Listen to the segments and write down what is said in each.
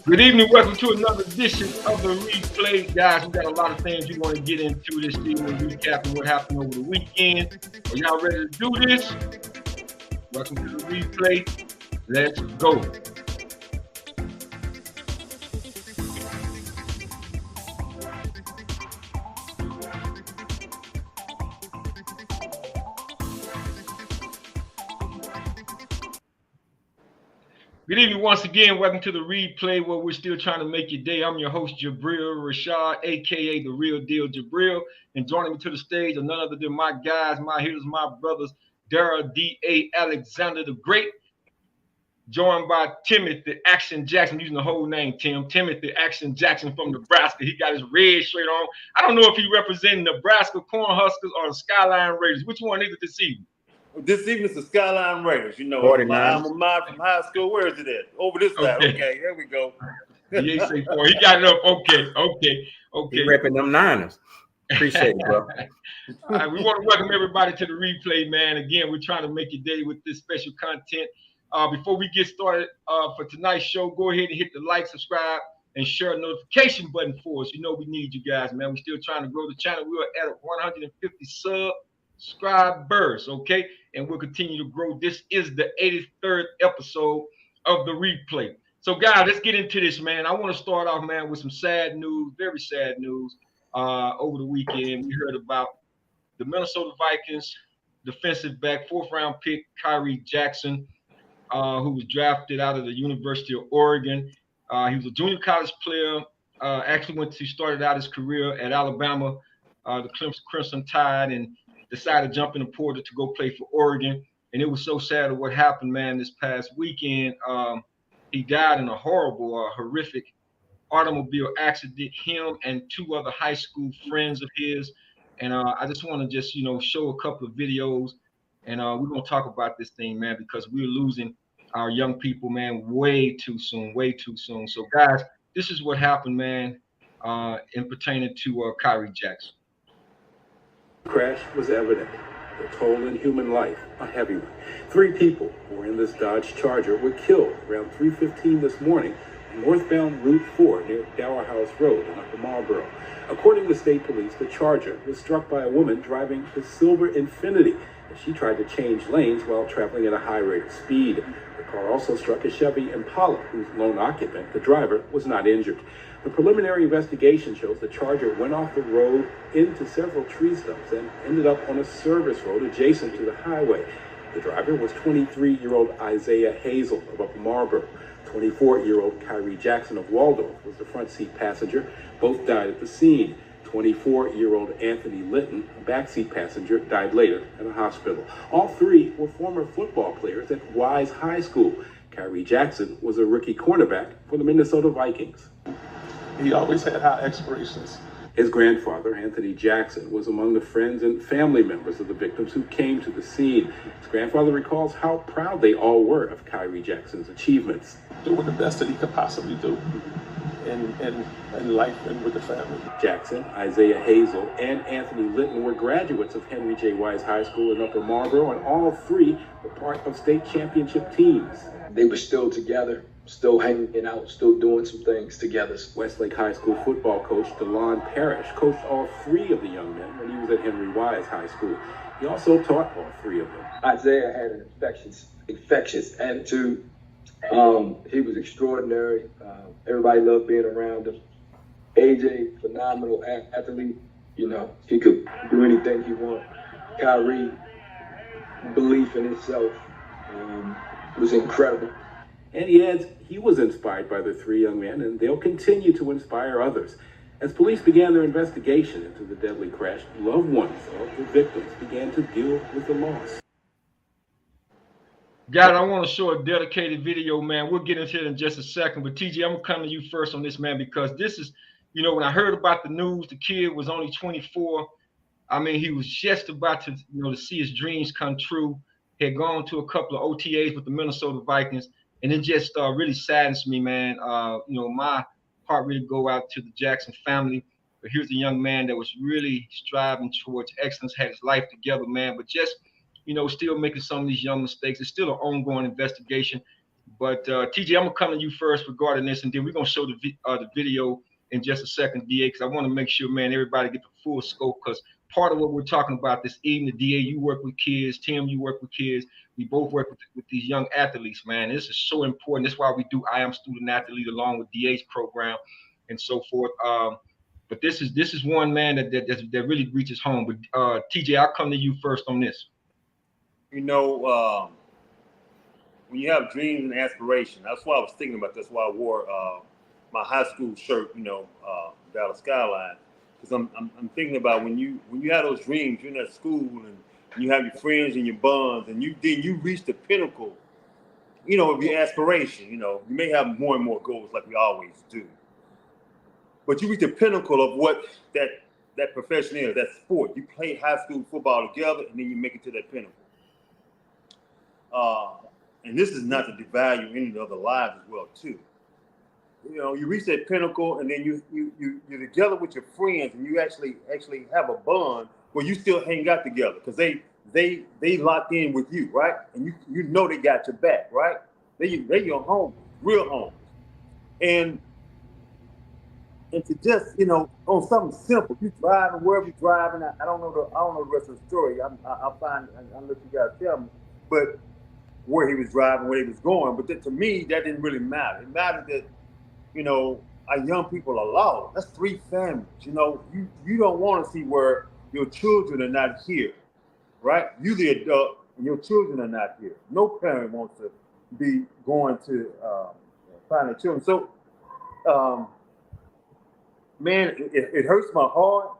Good evening. Welcome to another edition of the replay. Guys, we got a lot of things we want to get into this evening, recapping what happened over the weekend. Are y'all ready to do this? Welcome to the replay. Let's go. Good evening once again. Welcome to the replay where we're still trying to make your day. I'm your host, Jabril Rashad, a.k.a. The Real Deal Jabril. And joining me to the stage are none other than my guys, my heroes, my brothers, Dara D.A. Alexander the Great, joined by Timothy Action Jackson, using the whole name, Tim. Timothy Action Jackson from Nebraska. He got his red shirt on. I don't know if he representing Nebraska Cornhuskers or the Skyline Raiders. Which one is it this evening? This evening, the Skyline Raiders. You know, my alma mater from high school. Where is it at? Over this side. Okay, there we go. He got it up. Okay. He repping them Niners. Appreciate it, bro. All right, we want to welcome everybody to the replay, man. Again, we're trying to make your day with this special content. Before we get started for tonight's show, go ahead and hit the like, subscribe, and share notification button for us. You know we need you guys, man. We're still trying to grow the channel. We are at 150 subscribers, okay? And we'll continue to grow. This is the 83rd episode of the replay. So, guys, let's get into this, man. I want to start off, man, with some sad news, very sad news. Over the weekend, we heard about the Minnesota Vikings defensive back, fourth-round pick, Kyrie Jackson, who was drafted out of the University of Oregon. He was a junior college player, actually started out his career at Alabama, the Crimson Tide, and decided to jump in the portal to go play for Oregon. And it was so sad of what happened, man, this past weekend. He died in a horrible, horrific automobile accident, him and two other high school friends of his. And I just want to show a couple of videos. And we're going to talk about this thing, man, because we're losing our young people, man, way too soon. So, guys, this is what happened, man, in pertaining to Kyrie Jackson. Crash was evident. The toll in human life, a heavy one. 3 people who were in this Dodge Charger were killed around 3:15 this morning on northbound Route 4 near Dower House Road in Upper Marlboro. According to state police, the Charger was struck by a woman driving the silver Infiniti as she tried to change lanes while traveling at a high rate of speed. The car also struck a Chevy Impala, whose lone occupant, the driver, was not injured. The preliminary investigation shows the Charger went off the road into several tree stumps and ended up on a service road adjacent to the highway. The driver was 23-year-old Isaiah Hazel of Upper Marlboro. 24-year-old Kyrie Jackson of Waldorf was the front seat passenger. Both died at the scene. 24-year-old Anthony Litton, a backseat passenger, died later at a hospital. All 3 were former football players at Wise High School. Kyrie Jackson was a rookie cornerback for the Minnesota Vikings. He always had high aspirations. His grandfather, Anthony Jackson, was among the friends and family members of the victims who came to the scene. His grandfather recalls how proud they all were of Kyrie Jackson's achievements. Doing the best that he could possibly do in life and with the family. Jackson, Isaiah Hazel, and Anthony Litton were graduates of Henry J. Wise High School in Upper Marlboro, and all 3 were part of state championship teams. They were still together, still hanging out, still doing some things together. Westlake High School football coach DeLon Parrish coached all 3 of the young men when he was at Henry Wise High School. He also taught all 3 of them. Isaiah had an infectious attitude. He was extraordinary. Everybody loved being around him. AJ, phenomenal athlete. You know, he could do anything he wanted. Kyrie, belief in himself, was incredible. And he adds he was inspired by the 3 young men, and they'll continue to inspire others. As police began their investigation into the deadly crash, loved ones of the victims began to deal with the loss. Guys, I want to show a dedicated video, man. We'll get into it in just a second. But, TG, I'm going to come to you first on this, man, because this is, when I heard about the news, the kid was only 24. I mean, he was just about to, to see his dreams come true. He had gone to a couple of OTAs with the Minnesota Vikings. And it just really saddens me, man. My heart really go out to the Jackson family. But here's a young man that was really striving towards excellence, had his life together, man. But just, still making some of these young mistakes. It's still an ongoing investigation. But TJ, I'm gonna come to you first regarding this, and then we're gonna show the video in just a second, DA, because I want to make sure, man, everybody get the full scope. Because part of what we're talking about this evening, DA, you work with kids, Tim, you work with kids. We both work with these young athletes, man. This is so important. That's why we do I Am Student Athlete along with DA's program and so forth. But this is one, man, that really reaches home. But TJ, I'll come to you first on this. You know, when you have dreams and aspirations, that's why I was thinking about. That's why I wore my high school shirt, Dallas Skyline, because I'm thinking about when you have those dreams, you're in that school and you have your friends and your bonds, and you reach the pinnacle, of your aspiration. You may have more and more goals like we always do, but you reach the pinnacle of what that profession is, that sport. You play high school football together, and then you make it to that pinnacle. And this is not to devalue any of the other lives as well, too. You reach that pinnacle, and then you're together with your friends, and you actually have a bond where you still hang out together because they locked in with you, right? And you know they got your back, right? They your home, real home, and to just on something simple, you driving wherever you're driving. I don't know the rest of the story. I'll let you guys tell me, but where he was driving, where he was going. But to me, that didn't really matter. It mattered that, our young people are lost. That's 3 families. You don't want to see where your children are not here, right? You the adult and your children are not here. No parent wants to be going to find their children. So, man, it hurts my heart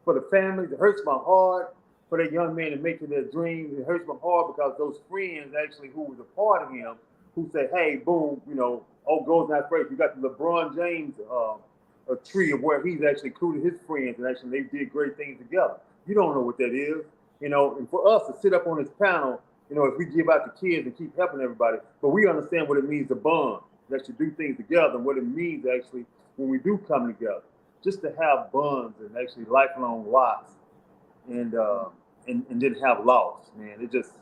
for the families. It hurts my heart for that young man to make it their dream. It hurts my heart because those friends actually who was a part of him, who say, hey, boom, goes not great. You got the LeBron James a tree of where he's actually included his friends and actually they did great things together. You don't know what that is, and for us to sit up on this panel, if we give out the kids and keep helping everybody, but we understand what it means to bond, to actually do things together and what it means actually when we do come together, just to have bonds and actually lifelong locks. And didn't have loss, man. It just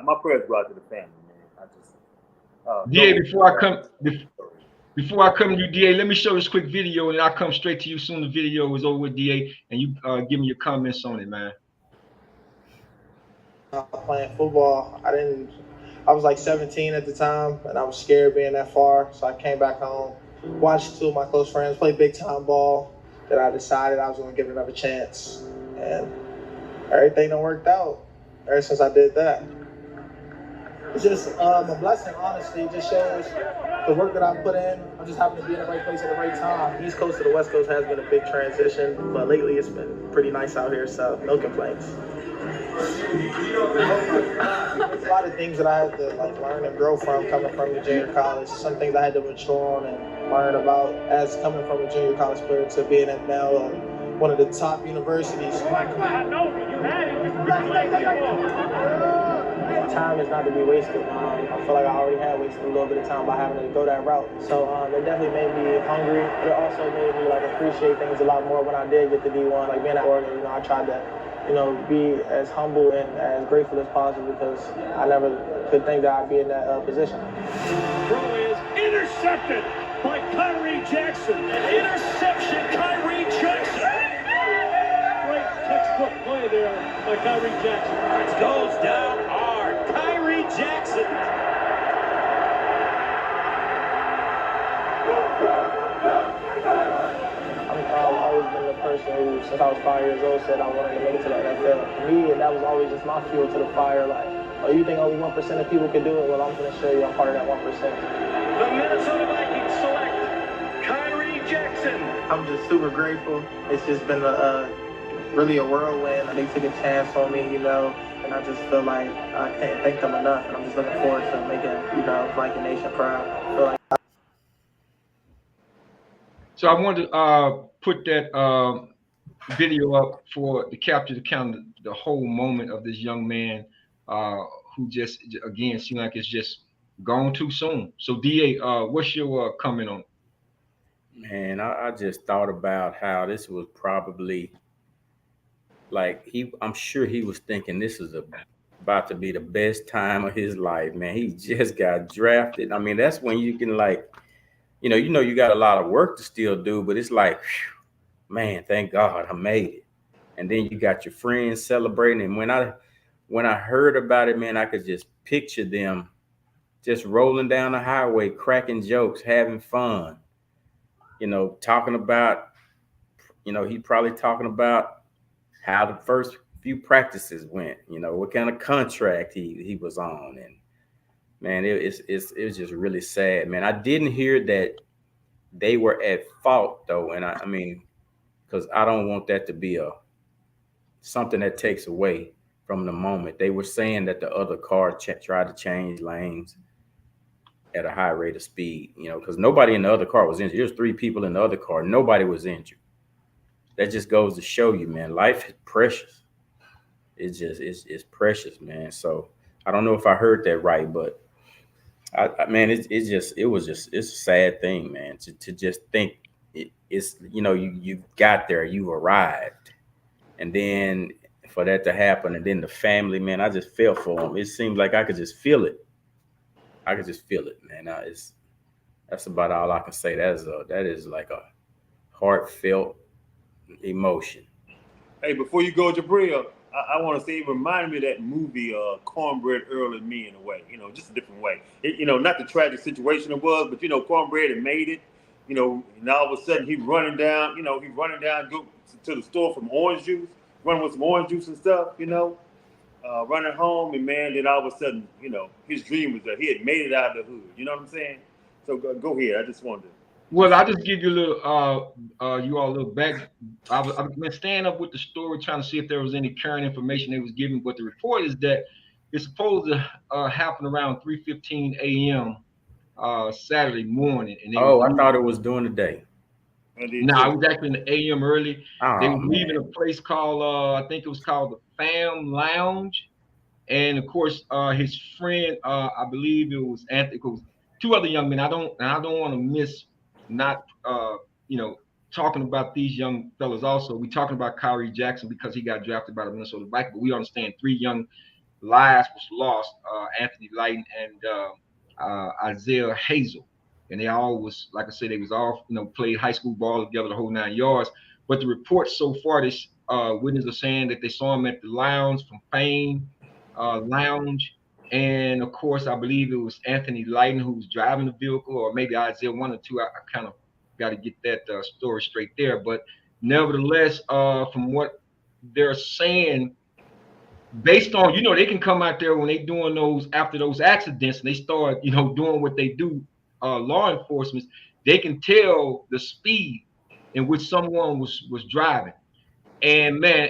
my prayers go out to the family, man. I just DA, before I come to you, DA, let me show this quick video, and I'll come straight to you soon. The video is over with, DA, and you give me your comments on it, man. Playing football, I was like 17 at the time, and I was scared being that far, so I came back home, watched 2 of my close friends play big time ball. Then I decided I was going to give it another chance, and everything done worked out ever since I did that. It's just a blessing, honestly. It just shows the work that I put in. I just happen to be in the right place at the right time. East Coast to the West Coast has been a big transition, but lately it's been pretty nice out here, so no complaints. There's a lot of things that I had to learn and grow from coming from the junior college. Some things I had to mature on and learn about as coming from a junior college player to being at now one of the top universities. Time is not to be wasted. I feel like I already had wasted a little bit of time by having to go that route. So it definitely made me hungry. It also made me appreciate things a lot more when I did get to D1. Like being at Oregon, I tried to, be as humble and as grateful as possible because I never could think that I'd be in that position. Throw is intercepted by Kyrie Jackson. Interception, Kyrie Jackson. Great textbook play there by Kyrie Jackson. It goes down hard. Kyrie Jackson. I've always been the person who, since I was 5 years old, said I wanted to make it to the NFL. For me, and that was always just my fuel to the fire. You think only 1% of people can do it? Well, I'm going to show you I'm part of that 1%. The Minnesota Vikings select Kyrie Jackson. I'm just super grateful. It's just been really a whirlwind. They took a chance on me, and I just feel like I can't thank them enough. And I'm just looking forward to making, Viking Nation proud. I feel like So I wanted to put that video up to capture the whole moment of this young man who just, again, seemed like it's just gone too soon. So DA, what's your comment on it? Man, I just thought about how this was probably I'm sure he was thinking this is about to be the best time of his life, man. He just got drafted. I mean, that's when you can like, you know, you got a lot of work to still do, but it's like, whew, man, thank God I made it. And then you got your friends celebrating. And when I heard about it, man, I could just picture them just rolling down the highway, cracking jokes, having fun, you know, talking about, you know, he probably talking about how the first few practices went, you know, what kind of contract he was on. And man, it was just really sad, man. I didn't hear that they were at fault though. And I mean, because I don't want that to be something that takes away from the moment. They were saying that the other car tried to change lanes at a high rate of speed, you know, because nobody in the other car was injured. There's 3 people in the other car. Nobody was injured. That just goes to show you, man, life is precious. It's precious, man. So I don't know if I heard that right, but man, it's a sad thing, man, to just think it's, you know, you got there, you arrived, and then for that to happen, and then the family, man, I just felt for them. It seemed like I could just feel it. I could just feel it, man. That's about all I can say. That is like a heartfelt emotion. Hey, before you go, Jabril, I want to say it reminded me of that movie, Cornbread Earl and Me, in a way. You know, just a different way. You know, not the tragic situation it was, but, you know, Cornbread had made it. You know, and all of a sudden he's running down, go to the store from orange juice, running with some orange juice and stuff, you know, running home. And, man, then all of a sudden, you know, his dream was that he had made it out of the hood. You know what I'm saying? So go ahead. I just wanted to. Well, I'll just give you a little, you all a little back. I've been staying up with the story, trying to see if there was any current information they was giving. But the report is that it's supposed to happen around 3:15 a.m. Saturday morning. And I thought it was during the day. No, it was actually in the a.m. early. Oh, they were leaving a place called, I think it was called the Fam Lounge. And of course, his friend, I believe it was Anthony, it was 2 other young men. I don't want to miss not, you know, talking about these young fellas also. We're talking about Kyrie Jackson because he got drafted by the Minnesota Vikings, but we understand 3 young lives was lost, Anthony Lighton and Isaiah Hazel. And they all was, like I said, they was all, you know, played high school ball together the whole 9 yards. But the reports so far, this witnesses are saying that they saw him at the lounge from Fame Lounge. And of course, I believe it was Anthony Lighton who was driving the vehicle, or maybe Isaiah, 1 or 2. I kind of got to get that story straight there. But nevertheless, from what they're saying, based on, you know, they can come out there when they doing those, after those accidents, and they start, you know, doing what they do, law enforcement, they can tell the speed in which someone was driving. And man,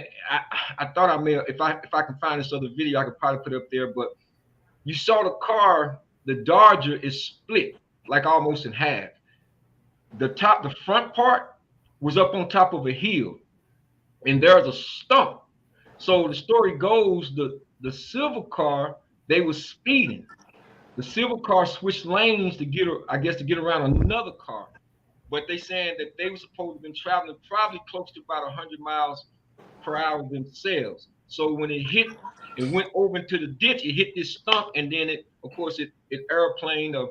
I thought I may, if I can find this other video, I could probably put it up there. But you saw the car, the Dodger is split like almost in half. The front part was up on top of a hill, and there's a stump. So the story goes, the silver car, they was speeding. The silver car switched lanes to get around another car. But they saying that they were supposed to have been traveling probably close to about 100 miles per hour themselves. So when it hit, it went over into the ditch, it hit this stump, and then it airplaned and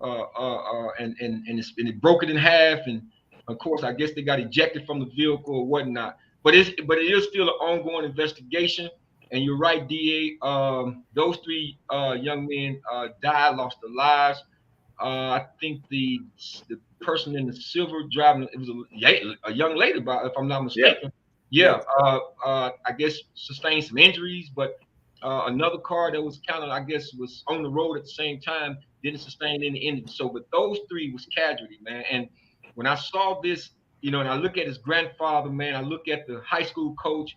it broke it in half. And of course, I guess they got ejected from the vehicle or whatnot. But it is still an ongoing investigation. And you're right, DA. Those 3 young men died, lost their lives. I think the person in the silver driving, it was a young lady, if I'm not mistaken. Yeah. I guess sustained some injuries, but another car that was kind of, I guess, was on the road at the same time didn't sustain any injuries. So, but those 3 was casualty, man. And when I saw this, you know, and I look at his grandfather, man, I look at the high school coach.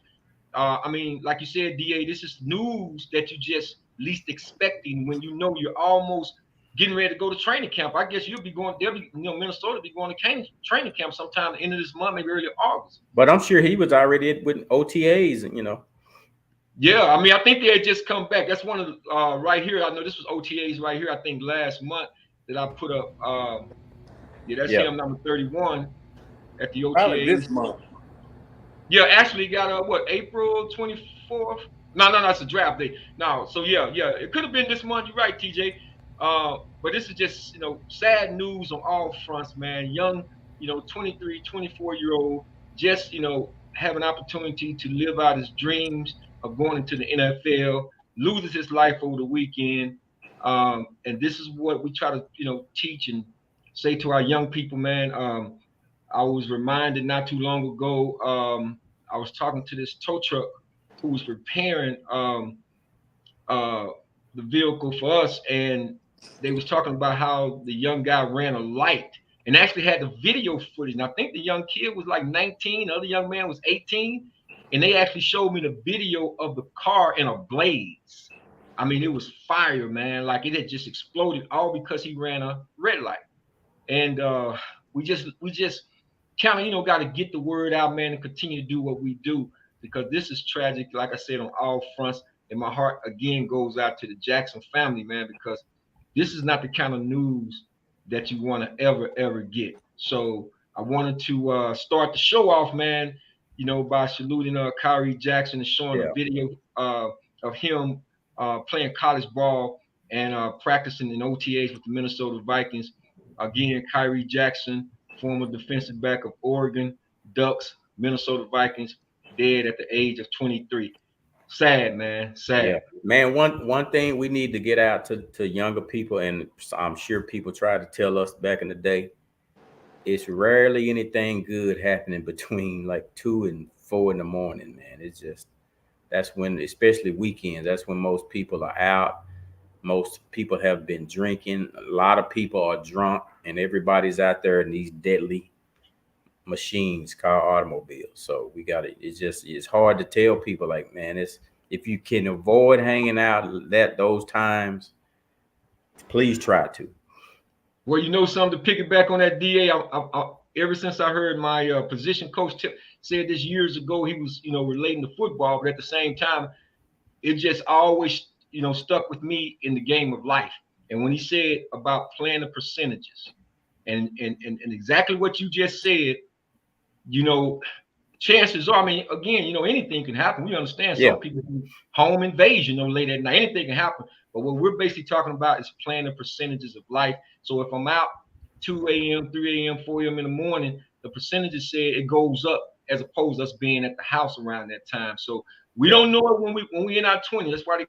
I mean, like you said, DA, this is news that you just least expecting when you know you're almost getting ready to go to training camp. I guess you'll be going, Minnesota be going to training camp sometime at the end of this month, maybe early August. But I'm sure he was already with OTAs, you know. Yeah, I mean, I think they had just come back. That's one of the, right here. I know this was OTAs right here, I think last month that I put up. That's him, number 31 at the OTAs. Probably this month. Yeah, actually got April 24th. No, it's a draft day. No, so yeah, it could have been this month. You're right, TJ. But this is just sad news on all fronts, man. Young, 23, 24-year-old, just have an opportunity to live out his dreams of going into the NFL, loses his life over the weekend. And this is what we try to teach and say to our young people, man. I was reminded not too long ago. I was talking to this tow truck who was repairing uh, the vehicle for us, and they was talking about how the young guy ran a light and actually had the video footage. And I think the young kid was like 19, the other young man was 18, and they actually showed me the video of the car in a blaze. I mean, it was fire, man. Like it had just exploded, all because he ran a red light. And we just kind of got to get the word out, man, and continue to do what we do, because this is tragic, like I said, on all fronts. And my heart again goes out to the Jackson family, man, because this is not the kind of news that you want to ever get. So I wanted to start the show off, man, by saluting Kyrie Jackson and showing a video of him playing college ball and practicing in OTAs with the Minnesota Vikings. Again, Kyrie Jackson, former defensive back of Oregon Ducks, Minnesota Vikings, dead at the age of 23. Sad, man. Sad. Yeah. Man, one thing we need to get out to younger people, and I'm sure people tried to tell us back in the day, it's rarely anything good happening between like 2 and 4 in the morning, man. It's just, that's when, especially weekends, that's when most people are out. Most people have been drinking. A lot of people are drunk, and everybody's out there in these deadly machines called automobiles. So we got it. It's hard to tell people, like, man, if you can avoid hanging out those times, please try to. Well, something to pick it back on that DA. Ever since I heard my position coach said this years ago, he was relating to football, but at the same time, it just always stuck with me in the game of life. And when he said about playing the percentages, and exactly what you just said, chances are, I mean, again, anything can happen. We understand some people do home invasion, late at night, anything can happen. But what we're basically talking about is playing the percentages of life. So if I'm out 2 a.m., 3 a.m., 4 a.m. in the morning, the percentages say it goes up as opposed to us being at the house around that time. So we don't know it when we in our 20s. That's why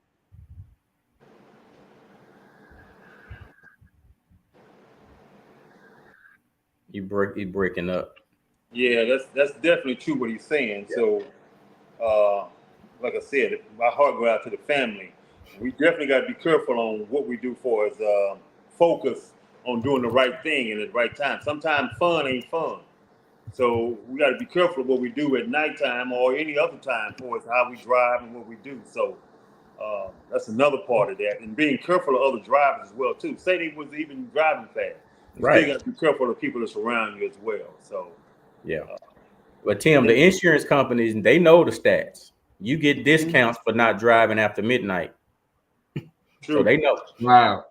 you breaking up. Yeah, that's definitely true what he's saying. Yeah. So, like I said, my heart goes out to the family. We definitely got to be careful on what we do for us. Focus on doing the right thing and at the right time. Sometimes fun ain't fun. So we got to be careful of what we do at nighttime or any other time for us, how we drive and what we do. So that's another part of that. And being careful of other drivers as well, too. Say they was even driving fast. You still got to be careful of the people that surround you as well. So, but Tim, the insurance companies, they know the stats. You get discounts for not driving after midnight. True. So they know. Wow.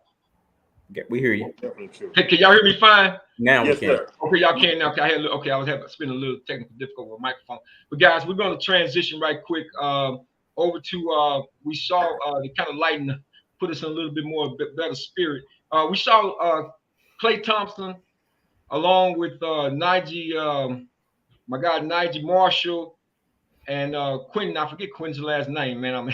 We hear you. Definitely true. Can y'all hear me fine? Now we can. Sir. Okay, y'all can now. I was spending a little technical difficulty with the microphone. But guys, we're going to transition right quick over to we saw the kind of lighten, put us in a little bit more better spirit. We saw Klay Thompson along with Nigel, my guy Nigel Marshall, and Quentin. I forget Quentin's last name, man.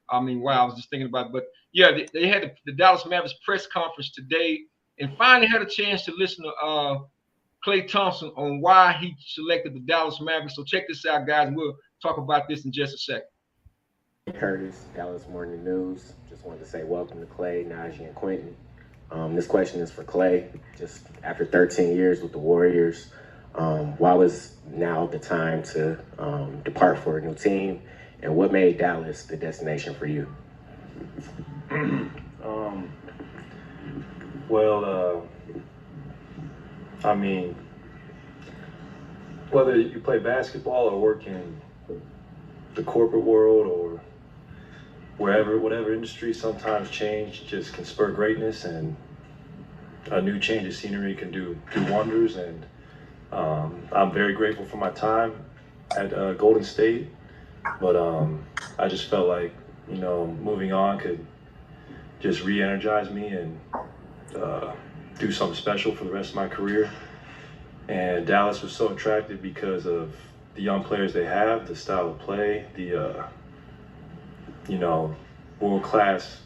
I mean, wow, I was just thinking about it. But yeah, they had the Dallas Mavericks press conference today, and finally had a chance to listen to Klay Thompson on why he selected the Dallas Mavericks. So check this out, guys. We'll talk about this in just a second. Curtis, Dallas Morning News. Just wanted to say welcome to Klay, Najee, and Quentin. This question is for Klay. Just after 13 years with the Warriors, why was now the time to depart for a new team? And what made Dallas the destination for you? I mean, whether you play basketball or work in the corporate world or whatever industry, sometimes change just can spur greatness, and a new change of scenery can do wonders. And I'm very grateful for my time at Golden State, but I just felt like moving on could just re-energize me and do something special for the rest of my career. And Dallas was so attractive because of the young players they have, the style of play, the world-class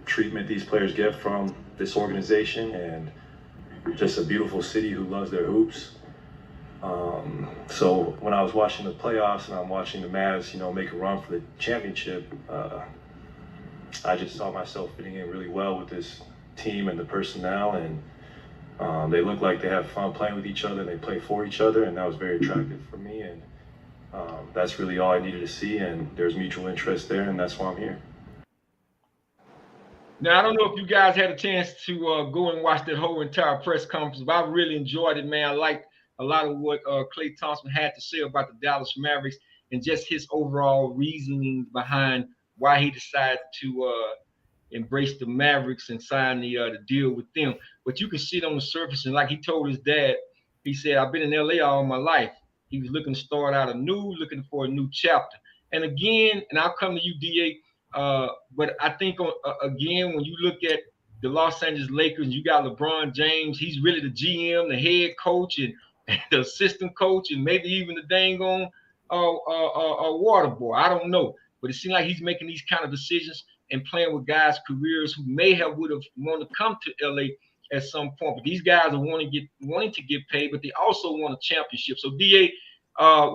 treatment these players get from this organization, and just a beautiful city who loves their hoops. So when I was watching the playoffs and I'm watching the Mavs, make a run for the championship, I just saw myself fitting in really well with this team and the personnel, and they look like they have fun playing with each other, and they play for each other, and that was very attractive for me, and that's really all I needed to see, and there's mutual interest there, and that's why I'm here. Now, I don't know if you guys had a chance to go and watch that whole entire press conference, but I really enjoyed it, man. I liked a lot of what Klay Thompson had to say about the Dallas Mavericks and just his overall reasoning behind why he decided to embrace the Mavericks and sign the deal with them. But you can see it on the surface, and like he told his dad, he said, "I've been in LA all my life." He was looking to start out anew, looking for a new chapter. And again, and I'll come to you, DA, but I think, again, when you look at the Los Angeles Lakers, you got LeBron James. He's really the GM, the head coach, and the assistant coach, and maybe even the dang on water boy. I don't know. But it seems like he's making these kind of decisions and playing with guys' careers who would have wanted to come to LA at some point. But these guys are wanting to get paid, but they also want a championship. So, DA,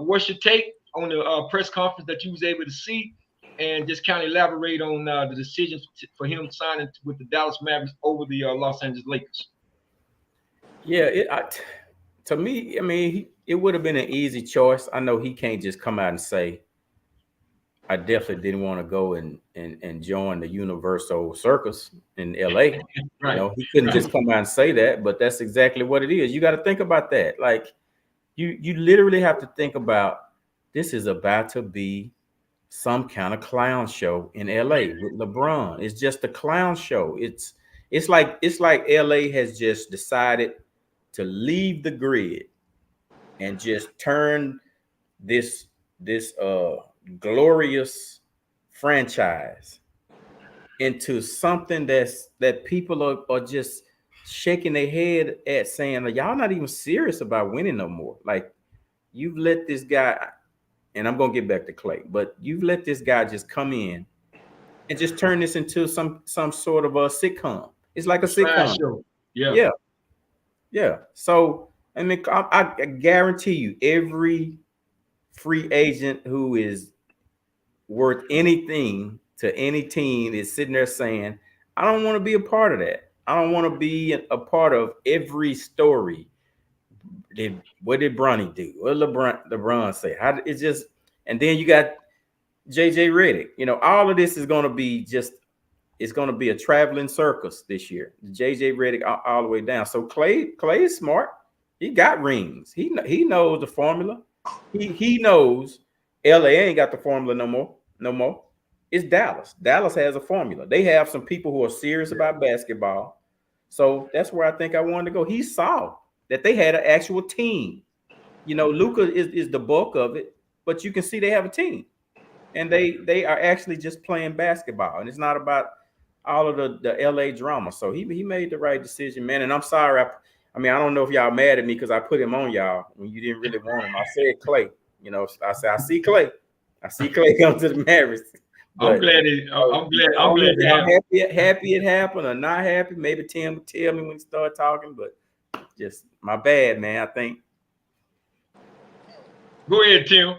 what's your take on the press conference that you was able to see, and just kind of elaborate on the decision for him signing with the Dallas Mavericks over the Los Angeles Lakers? Yeah, to me, I mean, it would have been an easy choice. I know he can't just come out and say, I definitely didn't want to go and join the Universal Circus in LA. Right. He couldn't just come out and say that, but that's exactly what it is. You got to think about that. Like, you literally have to think about, this is about to be some kind of clown show in LA with LeBron. It's just a clown show. It's like LA has just decided to leave the grid and just turn this glorious franchise into something that people are just shaking their head at, saying, y'all not even serious about winning no more. Like, you've let this guy, and I'm gonna get back to Klay, but you've let this guy just come in and just turn this into some sort of a sitcom. It's like a sitcom show. Yeah. So, I mean, I guarantee you, every free agent who is worth anything to any team is sitting there saying, I don't want to be a part of that. I don't want to be a part of every story. What did Bronny do? What did LeBron say? It's just, and then you got JJ Redick. All of this is going to be it's going to be a traveling circus this year. JJ Redick all the way down. So Klay is smart. He got rings. He knows the formula. He knows LA ain't got the formula no more. It's Dallas. Dallas has a formula. They have some people who are serious about basketball. So that's where I think I wanted to go. He saw that they had an actual team. Luka is the bulk of it, but you can see they have a team. And they are actually just playing basketball. And it's not about all of the LA drama. So he made the right decision, man. And I'm sorry. I mean, I don't know if y'all mad at me because I put him on y'all when you didn't really want him. I said Klay. I said, I see Klay. I see Klay come to the Mavericks. But, I'm glad it happy it happened or not happy. Maybe Tim will tell me when he start talking, but just my bad, man. I think. Go ahead, Tim.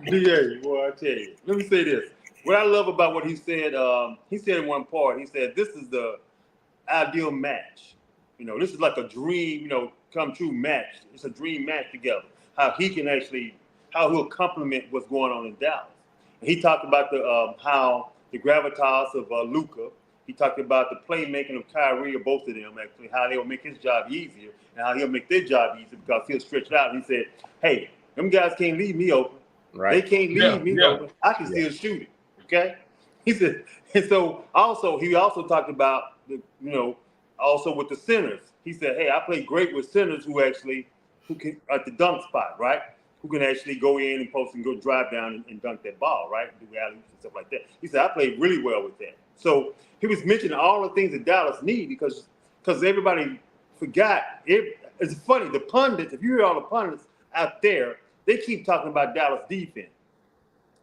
DA, boy, I tell you. Let me say this. What I love about what he said in one part, he said, this is the ideal match. This is like a dream, come true match. It's a dream match together. How he'll complement what's going on in Dallas. And he talked about how the gravitas of Luka. He talked about the playmaking of Kyrie, or both of them, actually, how they will make his job easier and how he'll make their job easier because he'll stretch it out. And he said, hey, them guys can't leave me open. Right. They can't leave me open. I can still shoot it. Okay. He said, and so he also talked about also with the centers. He said, hey, I play great with centers who can at the dunk spot, right? who can actually go in and post and go drive down and dunk that ball, right? Do alley-oops and stuff like that. He said, I played really well with that. So he was mentioning all the things that Dallas need because everybody forgot. It's funny, the pundits, if you hear all the pundits out there, they keep talking about Dallas defense.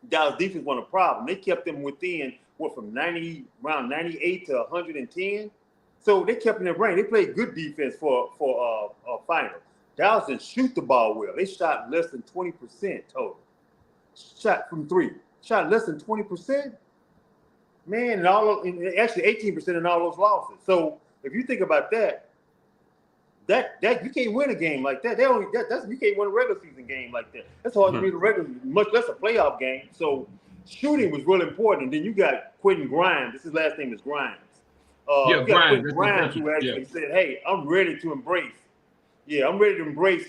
Dallas defense wasn't a problem. They kept them within, from around 98 to 110. So they kept in their brain. They played good defense for a final. Dallas didn't shoot the ball well. They shot less than 20% total. Shot from three. Shot less than 20%. Man, and actually 18% in all those losses. So if you think about that you can't win a game like that. You can't win a regular season game like that. That's hard to beat a regular, much less a playoff game. So shooting was really important. And then you got Quentin Grimes. His last name is Grimes. Grimes. Grimes, who actually said, "Hey, I'm ready to embrace. Yeah, I'm ready to embrace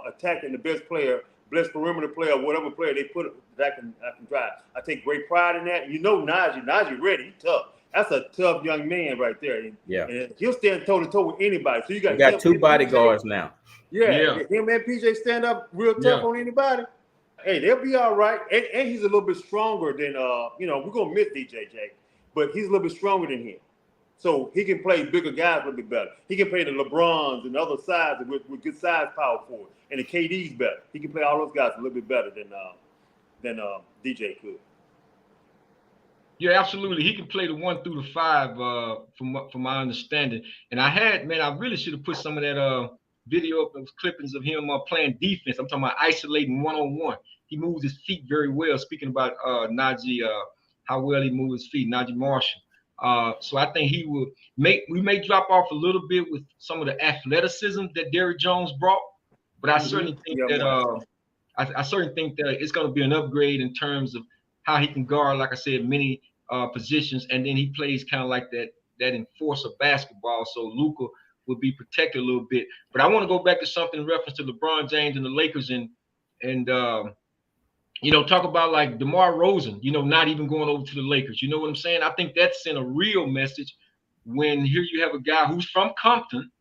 attacking the best player, best perimeter player, whatever player they put that I can drive. I take great pride in that. And you know, Najee ready. He's tough. That's a tough young man right there. And he'll stand toe to toe with anybody. So you got two bodyguards now. Yeah, him and PJ stand up real tough on anybody. Hey, they'll be all right. And he's a little bit stronger than we're gonna miss DJJ, but he's a little bit stronger than him. So he can play bigger guys a little bit better. He can play the LeBrons and other sides with good size power forward. And the KD's better. He can play all those guys a little bit better than DJ could. Yeah, absolutely. He can play the 1 through the 5, from my understanding. And I really should have put some of that video up, those clippings of him playing defense. I'm talking about isolating 1-on-1. He moves his feet very well. Speaking about Najee, how well he moves his feet, Najee Marshall. So I think we may drop off a little bit with some of the athleticism that Derrick Jones brought, but I certainly think I certainly think that it's going to be an upgrade in terms of how he can guard, like I said, many positions, and then he plays kind of like that enforcer basketball. So Luka will be protected a little bit. But I want to go back to something in reference to LeBron James and the Lakers and talk about like DeMar DeRozan, not even going over to the Lakers. You know what I'm saying? I think that sent a real message when here you have a guy who's from Compton,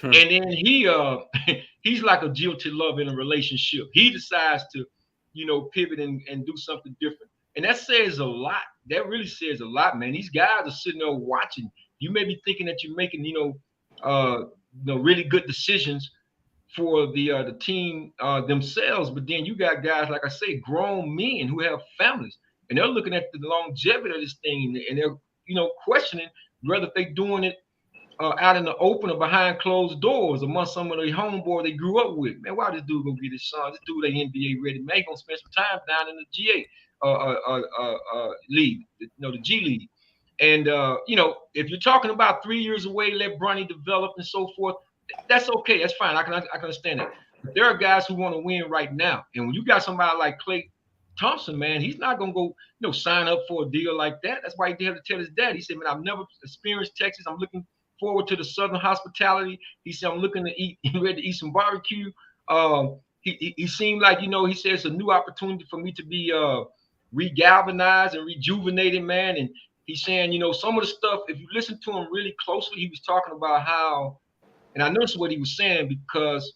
and then he's like a jilted love in a relationship. He decides to, pivot and do something different. And that says a lot. That really says a lot, man. These guys are sitting there watching. You may be thinking that you're making, really good decisions for the team themselves, but then you got guys, like I say, grown men who have families, and they're looking at the longevity of this thing, and they're questioning whether they're doing it out in the open or behind closed doors among some of the homeboys they grew up with. Man, why this dude gonna get his son? This dude ain't NBA ready. Man, he gonna spend some time down in the GA league, the G League. And if you're talking about 3 years away, let Bronny develop and so forth, that's okay. That's fine. I can understand that. But there are guys who want to win right now. And when you got somebody like Klay Thompson, man, he's not gonna go, sign up for a deal like that. That's why he had to tell his dad. He said, man, I've never experienced Texas. I'm looking forward to the Southern hospitality. He said, I'm looking to eat, ready to eat some barbecue. He seemed like, he said it's a new opportunity for me to be regalvanized and rejuvenated, man. And he's saying, some of the stuff, if you listen to him really closely, he was talking about how, and I noticed what he was saying, because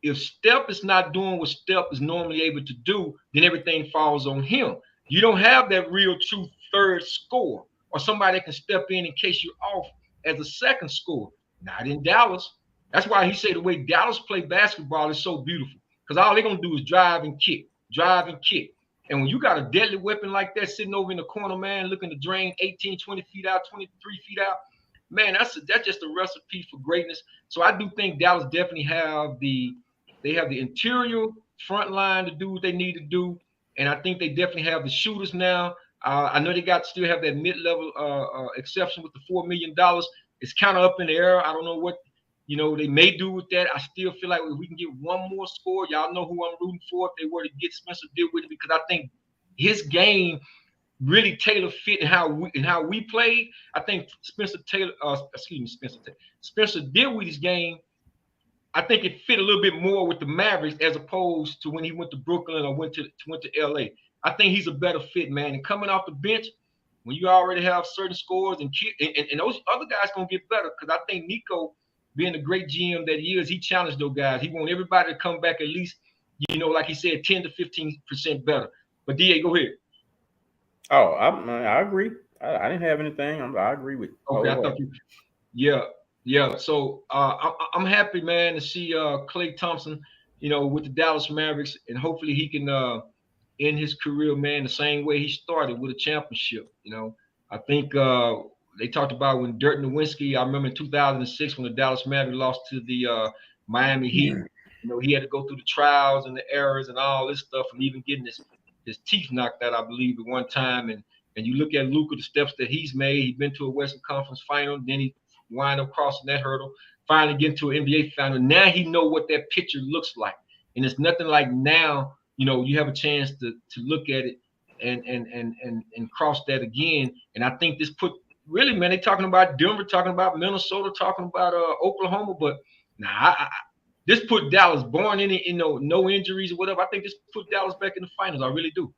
if Steph is not doing what Steph is normally able to do, then everything falls on him. You don't have that real true third scorer or somebody that can step in case you're off as a second scorer. Not in Dallas. That's why he said the way Dallas play basketball is so beautiful, because all they're going to do is drive and kick. And when you got a deadly weapon like that sitting over in the corner, man, looking to drain 18, 20 feet out, 23 feet out, man, that's just a recipe for greatness. So I do think Dallas definitely have the interior front line to do what they need to do. And I think they definitely have the shooters now. I know they still have that mid-level exception with the $4 million. It's kind of up in the air. I don't know what, they may do with that. I still feel like if we can get one more score, y'all know who I'm rooting for if they were to get Spencer Dinwiddie, because I think his game really tailor fit in how we played. I think Spencer Dinwiddie's game, I think it fit a little bit more with the Mavericks as opposed to when he went to Brooklyn or went to LA. I think he's a better fit, man. And coming off the bench, when you already have certain scores and those other guys gonna get better, because I think Nico, being the great GM that he is, he challenged those guys. He want everybody to come back at least you know, like he said, 10 to 15% better. But DA, go ahead. Oh, I agree. I didn't have anything. I agree with you. Okay, I thought you. Yeah. So I'm happy, man, to see Klay Thompson, you know, with the Dallas Mavericks, and hopefully he can end his career, man, the same way he started, with a championship. You know, I think they talked about when Dirk Nowitzki. I remember in 2006 when the Dallas Mavericks lost to the Miami Heat. You know, he had to go through the trials and the errors and all this stuff, and even getting his teeth knocked out, I believe, at one time. And you look at Luka, the steps that he's made. He's been to a Western Conference final, then he wind up crossing that hurdle, finally getting to an NBA final. Now he know what that picture looks like, and it's nothing like now. You know, you have a chance to look at it and cross that again. And I think this put really, man, they talking about Denver, talking about Minnesota, talking about Oklahoma, but this put Dallas, born in it, you know, no injuries or whatever. I think this put Dallas back in the finals. I really do.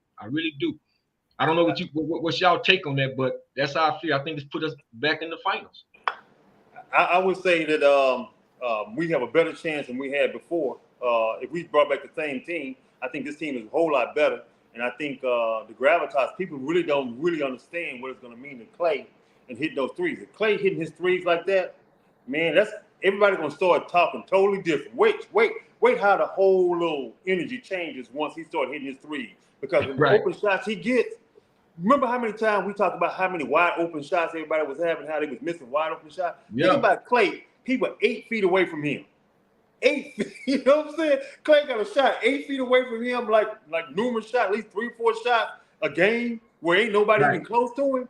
I don't know what's y'all take on that, but that's how I feel. I think this put us back in the finals. I would say that we have a better chance than we had before. If we brought back the same team, I think this team is a whole lot better. And I think the gravitas, people really don't understand what it's going to mean to Klay and hit those threes. If Klay hitting his threes like that, man, that's everybody's going to start talking totally different. Wait how the whole little energy changes once he starts hitting his threes. Because the open shots he gets, remember how many times we talked about how many wide open shots everybody was having, how they was missing wide open shots? Yeah. Think about Klay. People 8 feet away from him. 8 feet, you know what I'm saying? Klay got a shot 8 feet away from him, like numerous shots, at least 3-4 shots a game where ain't nobody even close to him.